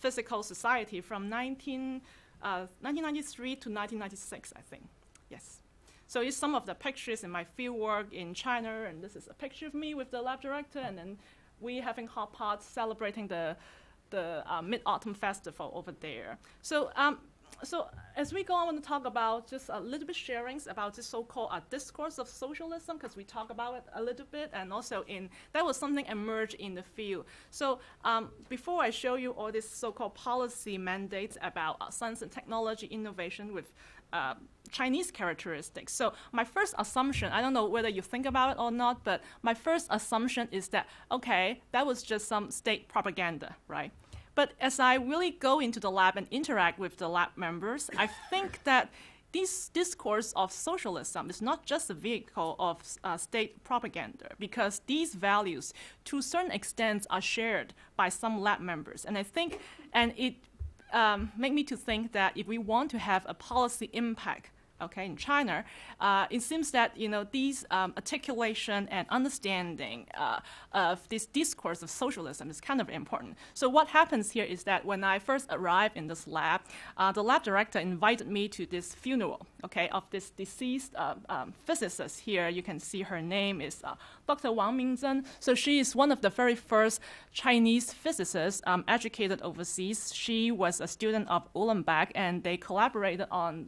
Physical Society from 1993 to 1996, I think. Yes. So it's some of the pictures in my fieldwork in China, and this is a picture of me with the lab director, and then we having hot pots celebrating the Mid-Autumn Festival over there. So so as we go on, I want to talk about just a little bit sharings about this so-called discourse of socialism, because we talk about it a little bit, and also that was something emerged in the field. So before I show you all these so-called policy mandates about science and technology innovation with Chinese characteristics. So my first assumption, I don't know whether you think about it or not, but my first assumption is that, okay, that was just some state propaganda, right? But as I really go into the lab and interact with the lab members, I think that this discourse of socialism is not just a vehicle of state propaganda, because these values, to a certain extent, are shared by some lab members. And I think, and it made me to think that if we want to have a policy impact, okay, in China, it seems that these articulation and understanding of this discourse of socialism is kind of important. So what happens here is that when I first arrived in this lab, the lab director invited me to this funeral, okay, of this deceased physicist. Here you can see her name is Dr. Wang Mingzhen. So she is one of the very first Chinese physicists educated overseas. She was a student of Uhlenbeck, and they collaborated on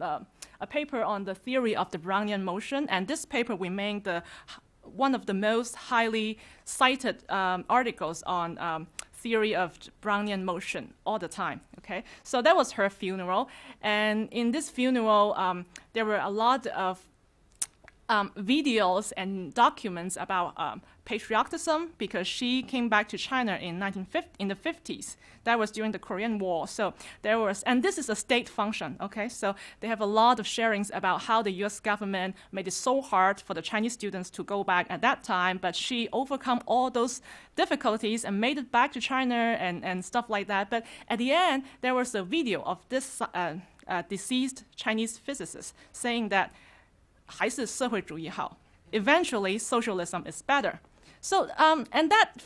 a paper on the theory of the Brownian motion, and this paper remained one of the most highly cited articles on theory of Brownian motion all the time. Okay, so that was her funeral, and in this funeral, there were a lot of videos and documents about patriotism, because she came back to China in the 50s. That was during the Korean War. So there was, and this is a state function, okay? So they have a lot of sharings about how the US government made it so hard for the Chinese students to go back at that time, but she overcome all those difficulties and made it back to China and stuff like that. But at the end, there was a video of this deceased Chinese physicist saying that 还是社会主义好. Eventually, socialism is better. So, and that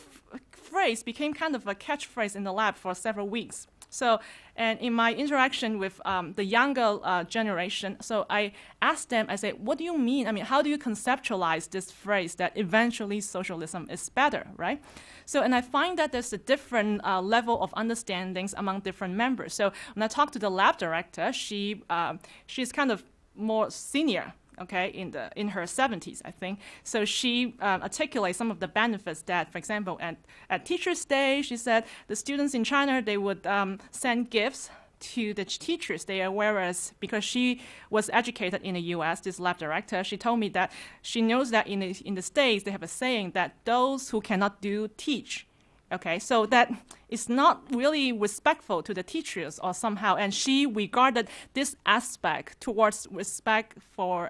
phrase became kind of a catchphrase in the lab for several weeks. So, and in my interaction with the younger generation, so I asked them, I said, what do you mean? I mean, how do you conceptualize this phrase that eventually socialism is better, right? So, and I find that there's a different level of understandings among different members. So when I talked to the lab director, she's kind of more senior, okay, in her 70s, I think. So she articulates some of the benefits that, for example, at Teachers' Day, she said the students in China, they would send gifts to the teachers there, whereas because she was educated in the US, this lab director, she told me that she knows that in the States, they have a saying that those who cannot do, teach. Okay, so that is not really respectful to the teachers or somehow, and she regarded this aspect towards respect for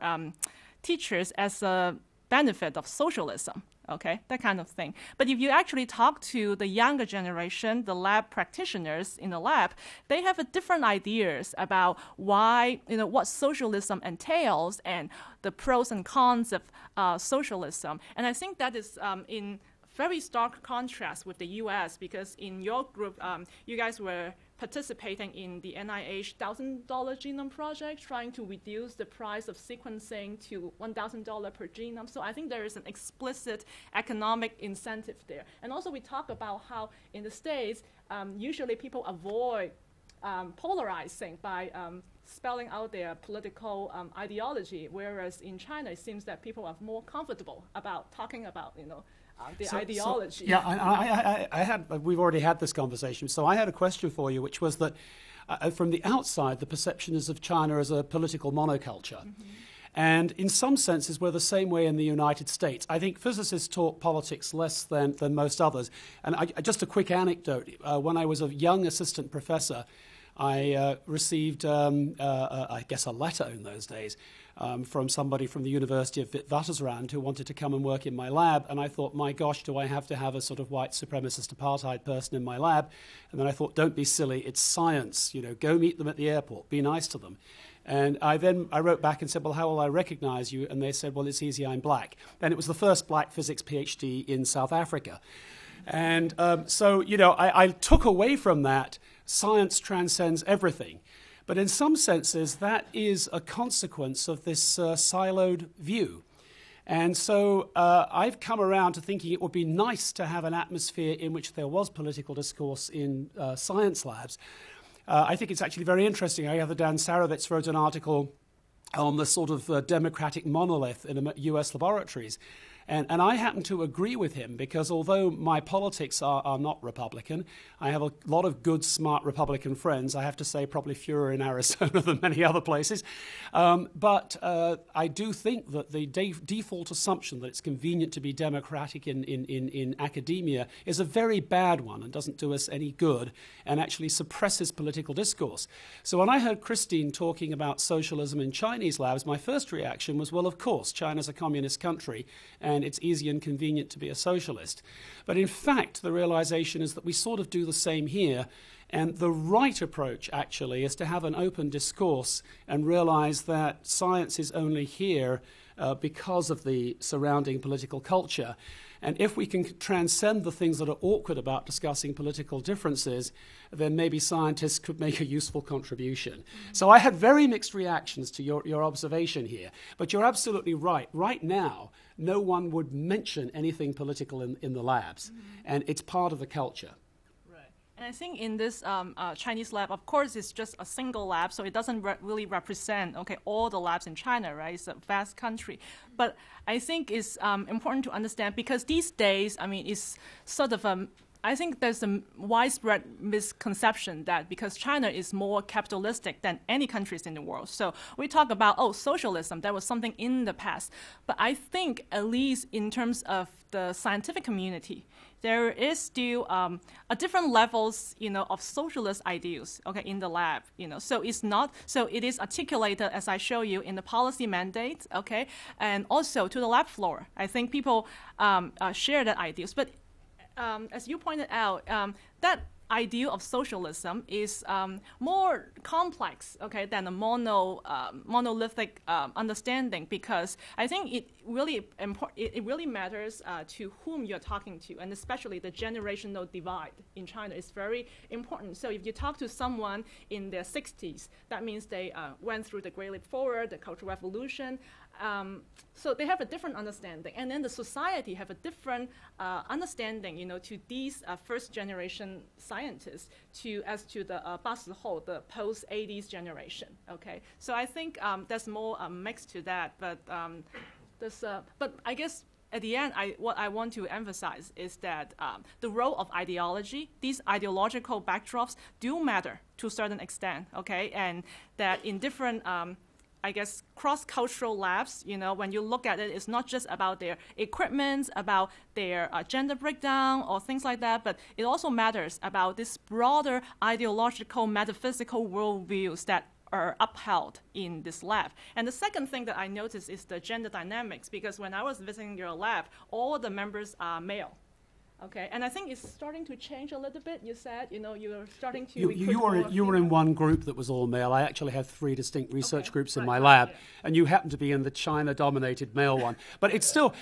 teachers as a benefit of socialism, okay, that kind of thing. But if you actually talk to the younger generation, the lab practitioners in the lab, they have different ideas about why, what socialism entails and the pros and cons of socialism. And I think that is in very stark contrast with the US, because in your group, you guys were participating in the NIH $1,000 genome project, trying to reduce the price of sequencing to $1,000 per genome. So I think there is an explicit economic incentive there. And also we talk about how in the States, usually people avoid polarizing by spelling out their political ideology, whereas in China, it seems that people are more comfortable about talking about, the ideology. We've already had this conversation. So I had a question for you, which was that from the outside, the perception is of China as a political monoculture. Mm-hmm. And in some senses, we're the same way in the United States. I think physicists talk politics less than most others. And just a quick anecdote. When I was a young assistant professor, I received, I guess, a letter in those days from somebody from the University of Witwatersrand who wanted to come and work in my lab. And I thought, my gosh, do I have to have a sort of white supremacist apartheid person in my lab? And then I thought, don't be silly, it's science. Go meet them at the airport, be nice to them. And I wrote back and said, well, how will I recognize you? And they said, well, it's easy, I'm black. And it was the first black physics PhD in South Africa. And so, I took away from that, science transcends everything. But in some senses, that is a consequence of this siloed view. And so I've come around to thinking it would be nice to have an atmosphere in which there was political discourse in science labs. I think it's actually very interesting. I gather Dan Sarowitz wrote an article on the sort of democratic monolith in US laboratories. And I happen to agree with him because although my politics are not Republican, I have a lot of good, smart Republican friends. I have to say probably fewer in Arizona than many other places. But I do think that the default assumption that it's convenient to be democratic in academia is a very bad one and doesn't do us any good and actually suppresses political discourse. So when I heard Christine talking about socialism in Chinese labs, my first reaction was, well, of course, China's a communist country and it's easy and convenient to be a socialist. But in fact, the realization is that we sort of do the same here. And the right approach, actually, is to have an open discourse and realize that science is only here because of the surrounding political culture. And if we can transcend the things that are awkward about discussing political differences, then maybe scientists could make a useful contribution. So I had very mixed reactions to your observation here. But you're absolutely right. Right now, no one would mention anything political in the labs. And it's part of the culture. And I think in this Chinese lab, of course, it's just a single lab, so it doesn't really represent, all the labs in China, right? It's a vast country. But I think it's important to understand because these days, it's sort of I think there's a widespread misconception that because China is more capitalistic than any countries in the world. So we talk about, socialism, that was something in the past. But I think at least in terms of the scientific community, there is still a different levels, of socialist ideals, in the lab, So it's not, so it is articulated, as I show you, in the policy mandate, and also to the lab floor. I think people share that ideas. But as you pointed out, that ideal of socialism is more complex, than a monolithic understanding, because I think it really matters to whom you're talking to, and especially the generational divide in China is very important. So if you talk to someone in their 60s, that means they went through the Great Leap Forward, the Cultural Revolution. So they have a different understanding, and then the society have a different understanding, to these first-generation scientists as to the 80后, the post-80s generation. So I think there's more mix to that, but but I guess at the end, what I want to emphasize is that the role of ideology, these ideological backdrops, do matter to a certain extent. And that in different cross-cultural labs, when you look at it, it's not just about their equipment, about their gender breakdown or things like that, but it also matters about this broader ideological, metaphysical worldviews that are upheld in this lab. And the second thing that I noticed is the gender dynamics, because when I was visiting your lab, all the members are male. And I think it's starting to change a little bit. You said, you're starting to You were in one group that was all male. I actually have 3 distinct research groups in my lab, and you happen to be in the China-dominated male one. But it's still,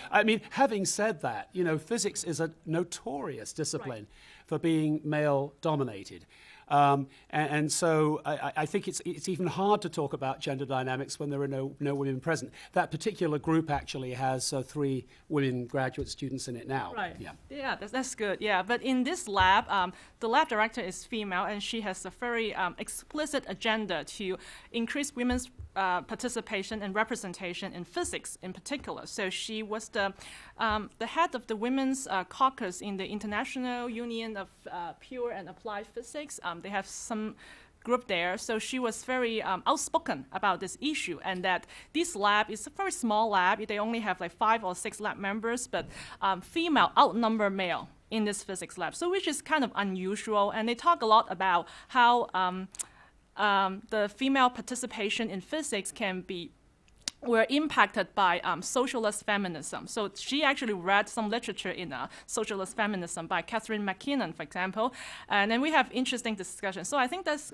having said that, physics is a notorious discipline for being male-dominated. And so I think it's even hard to talk about gender dynamics when there are no women present. That particular group actually has 3 women graduate students in it now. Right. Yeah, that's good. Yeah, but in this lab, the lab director is female, and she has a very explicit agenda to increase women's participation and representation in physics in particular. So she was the head of the women's caucus in the International Union of Pure and Applied Physics. They have some group there, so she was very outspoken about this issue, and that this lab is a very small lab. They only have 5 or 6 lab members, but female outnumber male in this physics lab, so which is kind of unusual. And they talk a lot about how the female participation in physics were impacted by socialist feminism. So she actually read some literature in socialist feminism by Catherine McKinnon, for example, and then we have interesting discussions. So I think that's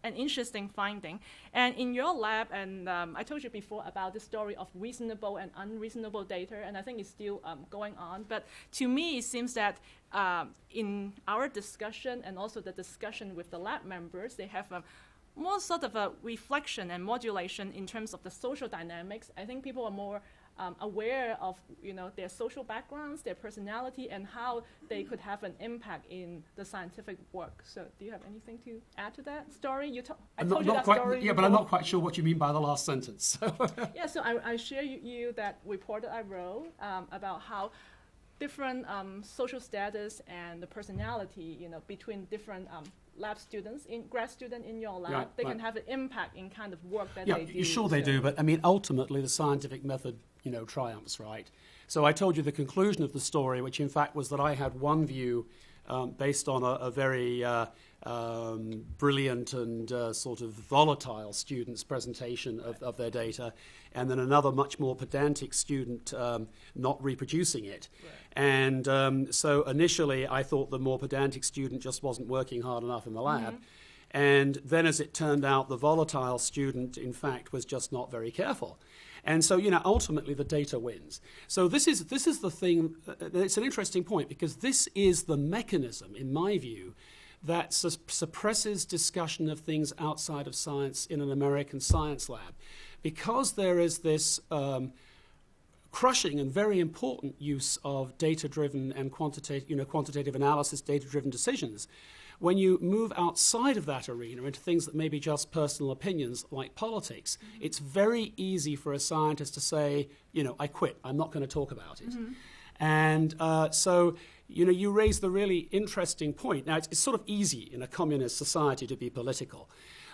an interesting finding. And in your lab, and I told you before about the story of reasonable and unreasonable data, and I think it's still going on. But to me, it seems that in our discussion and also the discussion with the lab members, they have more sort of a reflection and modulation in terms of the social dynamics. I think people are more aware of their social backgrounds, their personality, and how they could have an impact in the scientific work. So, do you have anything to add to that story? I told you that story. Yeah, but I'm not quite sure what you mean by the last sentence. Yeah, so I share you that report that I wrote about how different social status and the personality, between different lab students, grad student in your lab, they can have an impact in kind of work that they do. Yeah, sure they do, but I mean, ultimately the scientific method, triumphs, right? So I told you the conclusion of the story, which in fact was that I had one view based on a very brilliant and sort of volatile student's presentation of their data, and then another much more pedantic student not reproducing it. Right. And so initially I thought the more pedantic student just wasn't working hard enough in the lab. And then as it turned out, the volatile student, in fact, was just not very careful. And so, ultimately the data wins. So this is the thing, it's an interesting point, because this is the mechanism, in my view, that suppresses discussion of things outside of science in an American science lab. Because there is this crushing and very important use of data-driven and quantitative analysis, data-driven decisions, when you move outside of that arena into things that may be just personal opinions like politics, it's very easy for a scientist to say, I quit, I'm not going to talk about it. And so, you raise the really interesting point. Now, it's sort of easy in a communist society to be political.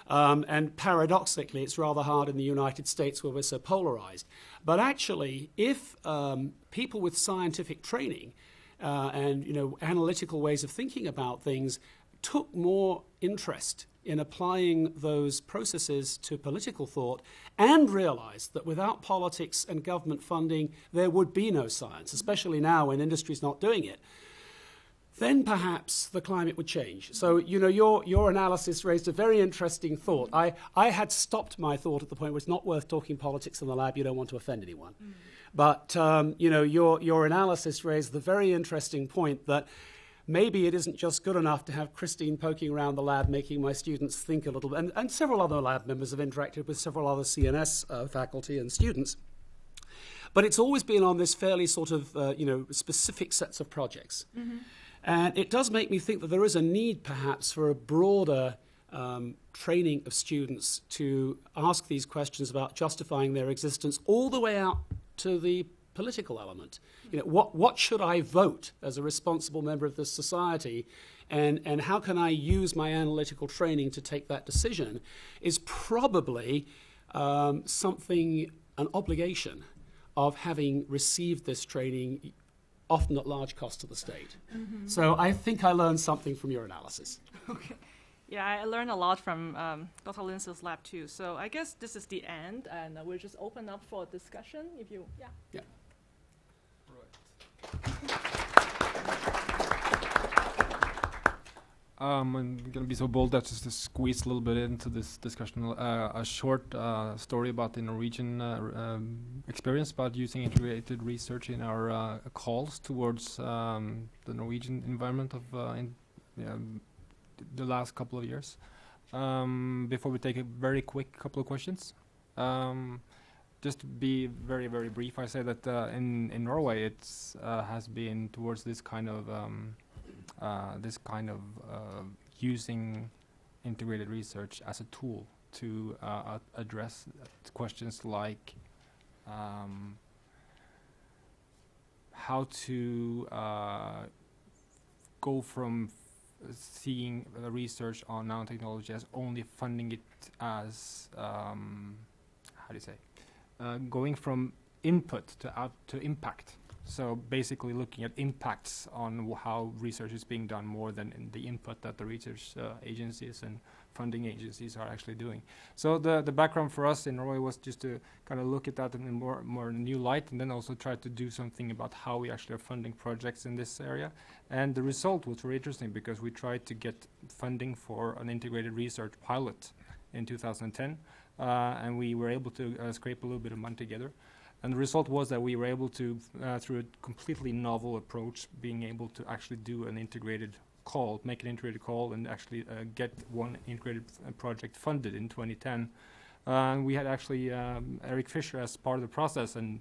And paradoxically, it's rather hard in the United States where we're so polarized. But actually, if people with scientific training and analytical ways of thinking about things took more interest in applying those processes to political thought and realized that without politics and government funding, there would be no science, especially now when industry's not doing it, then perhaps the climate would change. So, your analysis raised a very interesting thought. I had stopped my thought at the point where it's not worth talking politics in the lab, you don't want to offend anyone. But, your analysis raised the very interesting point that maybe it isn't just good enough to have Christine poking around the lab, making my students think a little bit, and several other lab members have interacted with several other CNS faculty and students. But it's always been on this fairly sort of, specific sets of projects. And it does make me think that there is a need, perhaps, for a broader training of students to ask these questions about justifying their existence all the way out to the political element. What should I vote as a responsible member of this society, and how can I use my analytical training to take that decision, is probably an obligation of having received this training, often at large cost to the state. So I think I learned something from your analysis. Okay. Yeah, I learned a lot from Dr. Linz's lab too. So I guess this is the end, and we'll just open up for discussion. Yeah. I'm going to be so bold as just to squeeze a little bit into this discussion. A short story about the Norwegian experience about using integrated research in our calls towards the Norwegian environment of the last couple of years. Before we take a very quick couple of questions. Just to be very, very brief, I say that in Norway it's has been towards this kind of using integrated research as a tool to address questions like how to go from seeing research on nanotechnology as only funding it as going from input to impact. So basically looking at impacts on how research is being done more than in the input that the research agencies and funding agencies are actually doing. So the background for us in Norway was just to kind of look at that in a more new light, and then also try to do something about how we actually are funding projects in this area. And the result was very interesting because we tried to get funding for an integrated research pilot in 2010, and we were able to scrape a little bit of money together. And the result was that we were able to, through a completely novel approach, being able to actually do an integrated call, make an integrated call, and actually get one integrated project funded in 2010. We had actually Eric Fisher as part of the process, and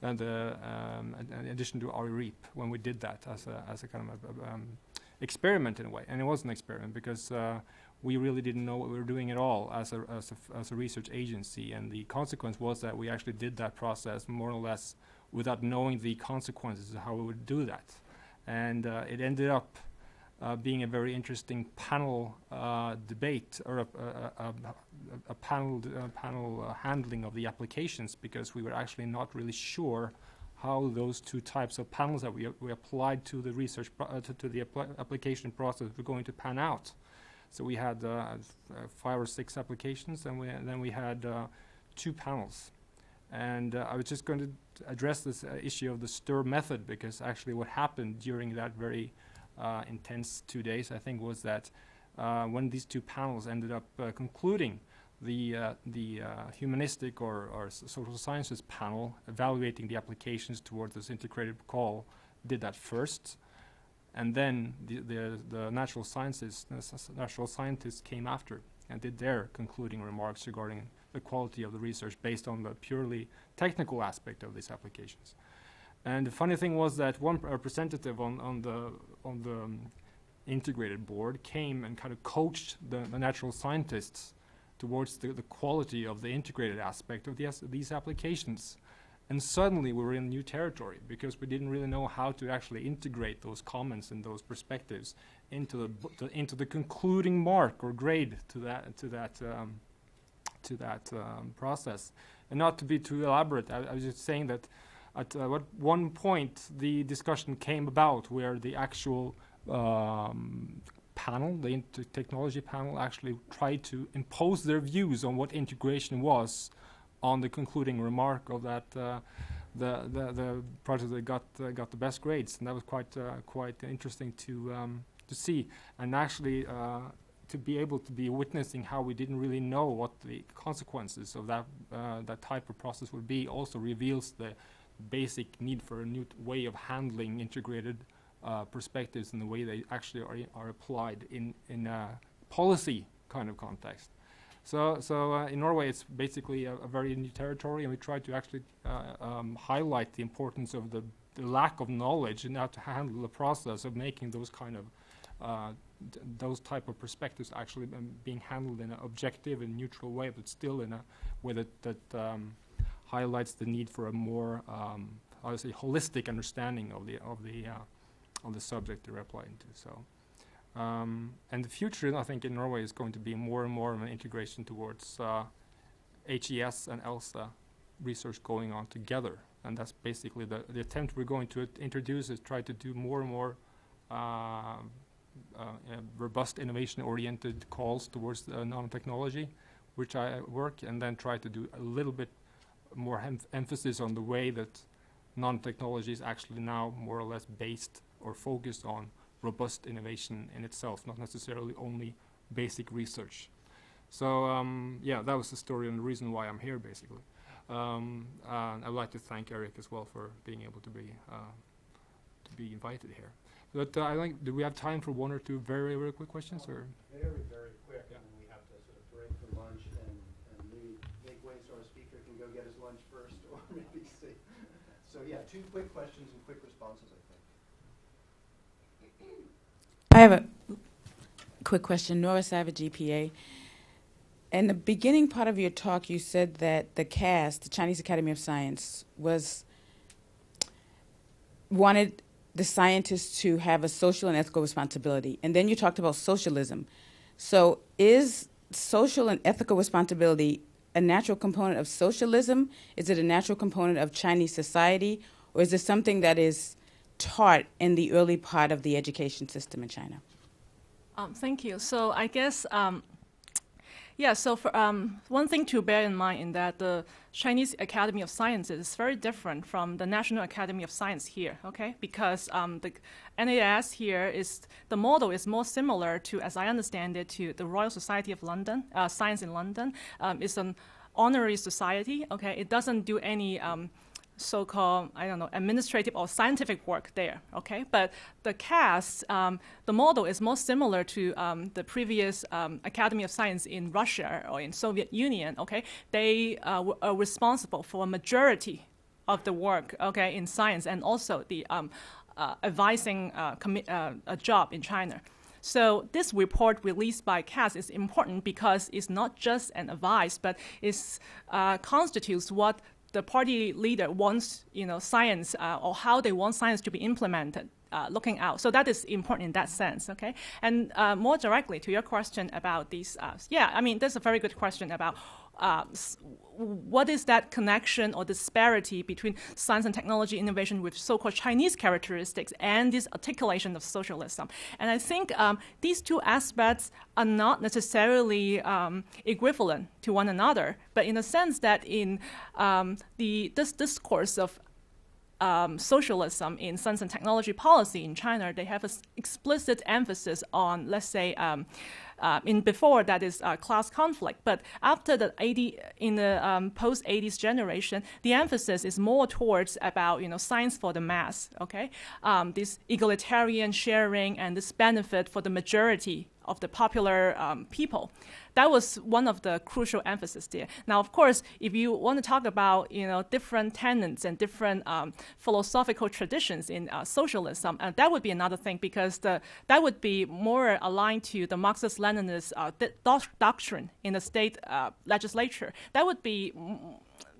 in addition to Ari Reep, when we did that as a kind of experiment in a way. And it was an experiment because we really didn't know what we were doing at all as a research agency, and the consequence was that we actually did that process more or less without knowing the consequences of how we would do that. And it ended up being a very interesting panel debate, or a panel handling of the applications, because we were actually not really sure how those two types of panels that we applied to the research to the application process were going to pan out. So we had 5 or 6 applications, and then we had 2 panels. And I was just going to address this issue of the STIR method, because actually what happened during that very intense 2 days, I think, was that when these 2 panels ended up concluding, the humanistic or social sciences panel evaluating the applications towards this integrated call did that first, and then the natural scientists came after and did their concluding remarks regarding the quality of the research based on the purely technical aspect of these applications. And the funny thing was that one representative on the integrated board came and kind of coached the natural scientists towards the quality of the integrated aspect of these applications. And suddenly we were in new territory, because we didn't really know how to actually integrate those comments and those perspectives into the concluding mark or grade to that process. And not to be too elaborate, I was just saying that at one point the discussion came about where the actual panel, the technology panel, actually tried to impose their views on what integration was on the concluding remark of that the project that got the best grades, and that was quite interesting to see, and actually to be able to be witnessing how we didn't really know what the consequences of that type of process would be also reveals the basic need for a new way of handling integrated perspectives and the way they actually are applied in a policy kind of context. So in Norway, it's basically a very new territory, and we try to actually highlight the importance of the lack of knowledge and how to handle the process of making those kind of those type of perspectives actually being handled in an objective and neutral way, but still in a way that highlights the need for a more, I would say, holistic understanding of the subject they're applying to. So. And the future, I think, in Norway is going to be more and more of an integration towards HES and ELSA research going on together. And that's basically the attempt we're going to introduce, is try to do more and more robust innovation-oriented calls towards nanotechnology, which I work, and then try to do a little bit more emphasis on the way that nanotechnology is actually now more or less based or focused on robust innovation in itself, not necessarily only basic research. So yeah, that was the story and the reason why I'm here, basically. I'd like to thank Eric as well for being able to be invited here. But I think, do we have time for 1 or 2 very, very quick questions? Or very, very quick, yeah. And then we have to sort of break for lunch and maybe make way so our speaker can go get his lunch first, or maybe see. So yeah, 2 quick questions and quick responses, I think. I have a quick question. Nora Savage, GPA. In the beginning part of your talk, you said that the CAS, the Chinese Academy of Science, wanted the scientists to have a social and ethical responsibility. And then you talked about socialism. So is social and ethical responsibility a natural component of socialism? Is it a natural component of Chinese society? Or is it something that is taught in the early part of the education system in China? Thank you. So I guess, yeah, so for, one thing to bear in mind is that the Chinese Academy of Sciences is very different from the National Academy of Science here, okay? Because the NAS here the model is more similar to, as I understand it, to the Royal Society of London, Science in London. It's an honorary society, okay? It doesn't do any so-called, I don't know, administrative or scientific work there, okay? But the CAS, the model is more similar to the previous Academy of Science in Russia or in Soviet Union, okay? They are responsible for a majority of the work, okay, in science, and also the advising a job in China. So this report released by CAS is important because it's not just an advice, but it constitutes what the party leader wants, science or how they want science to be implemented. Looking out. So that is important in that sense, okay? And more directly to your question about these, that's a very good question about what is that connection or disparity between science and technology innovation with so-called Chinese characteristics and this articulation of socialism. And I think these two aspects are not necessarily equivalent to one another, but in the sense that in this discourse of socialism in science and technology policy in China, they have an explicit emphasis on, let's say, before that is class conflict. But after in the post-80s generation, the emphasis is more towards about science for the mass. Okay, this egalitarian sharing and this benefit for the majority of the popular people. That was one of the crucial emphasis there. Now, of course, if you want to talk about different tenets and different philosophical traditions in socialism, that would be another thing, because that would be more aligned to the Marxist-Leninist doctrine in the state legislature. That would be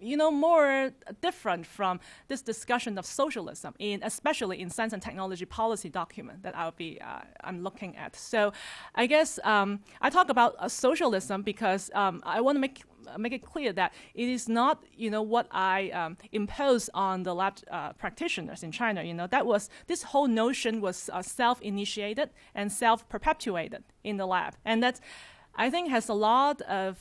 more different from this discussion of socialism, especially in science and technology policy document that I'm looking at. So I guess I talk about socialism because I want to make it clear that it is not what I impose on the lab practitioners in China. This whole notion was self-initiated and self-perpetuated in the lab, and that I think has a lot of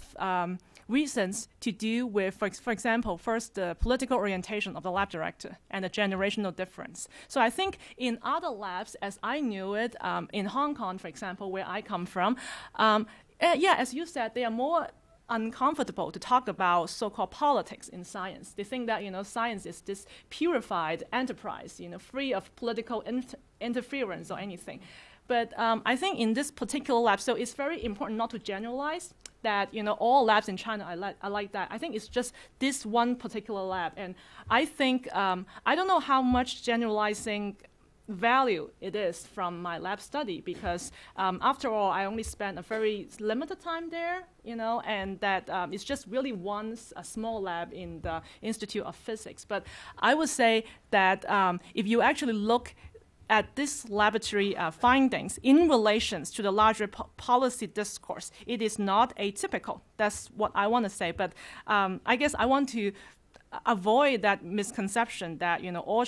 reasons to do with, for example, first the political orientation of the lab director and the generational difference. So I think in other labs, as I knew it, in Hong Kong, for example, where I come from, as you said, they are more uncomfortable to talk about so-called politics in science. They think that science is this purified enterprise, free of political interference or anything. But I think in this particular lab, so it's very important not to generalize that all labs in China are like that. I think it's just this one particular lab, and I think I don't know how much generalizing value it is from my lab study, because after all, I only spent a very limited time there, and that it's just really a small lab in the Institute of Physics. But I would say that if you actually look at this laboratory findings in relations to the larger policy discourse, it is not atypical. That's what I want to say. But I guess I want to avoid that misconception that all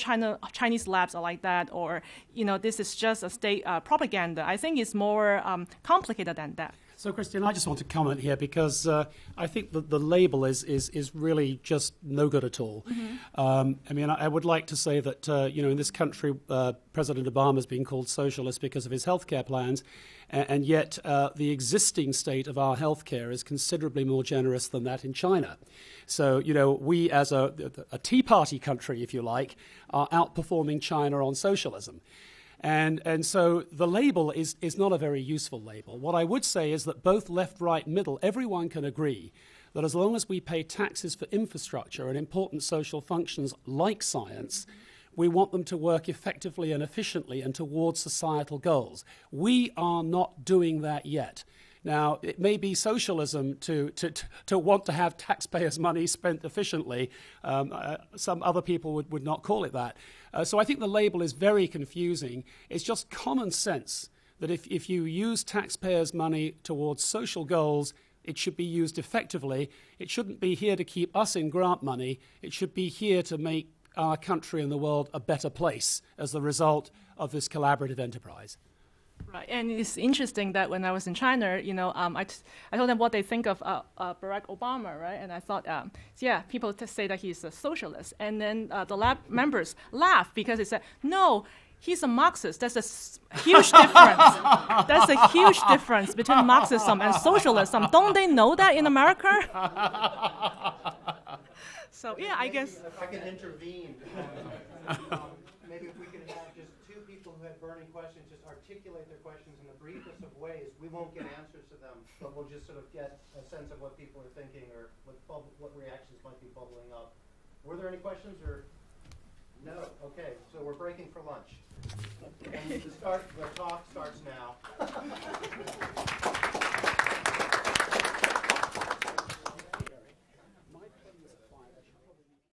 Chinese labs are like that, or this is just a state propaganda. I think it's more complicated than that. So, Christian, I just want to comment here because I think that the label is really just no good at all. Mm-hmm. I would like to say that, in this country, President Obama is being called socialist because of his healthcare plans, and yet the existing state of our healthcare is considerably more generous than that in China. So, we as a Tea Party country, if you like, are outperforming China on socialism. And so the label is not a very useful label. What I would say is that both left, right, middle, everyone can agree that as long as we pay taxes for infrastructure and important social functions like science, we want them to work effectively and efficiently and towards societal goals. We are not doing that yet. Now, it may be socialism to want to have taxpayers' money spent efficiently. Some other people would not call it that. So I think the label is very confusing. It's just common sense that if you use taxpayers' money towards social goals, it should be used effectively. It shouldn't be here to keep us in grant money. It should be here to make our country and the world a better place as the result of this collaborative enterprise. Right, and it's interesting that when I was in China, I told them what they think of Barack Obama, right? And I thought, people say that he's a socialist. And then the lab members laughed because they said, no, he's a Marxist. That's a huge difference. That's a huge difference between Marxism and socialism. Don't they know that in America? So yeah, I guess. If I can intervene, maybe if we can have just two people who had burning questions just articulate their questions in the briefest of ways. We won't get answers to them, but we'll just sort of get a sense of what people are thinking or what reactions might be bubbling up. Were there any questions or? No. Okay, so we're breaking for lunch. And the talk starts now.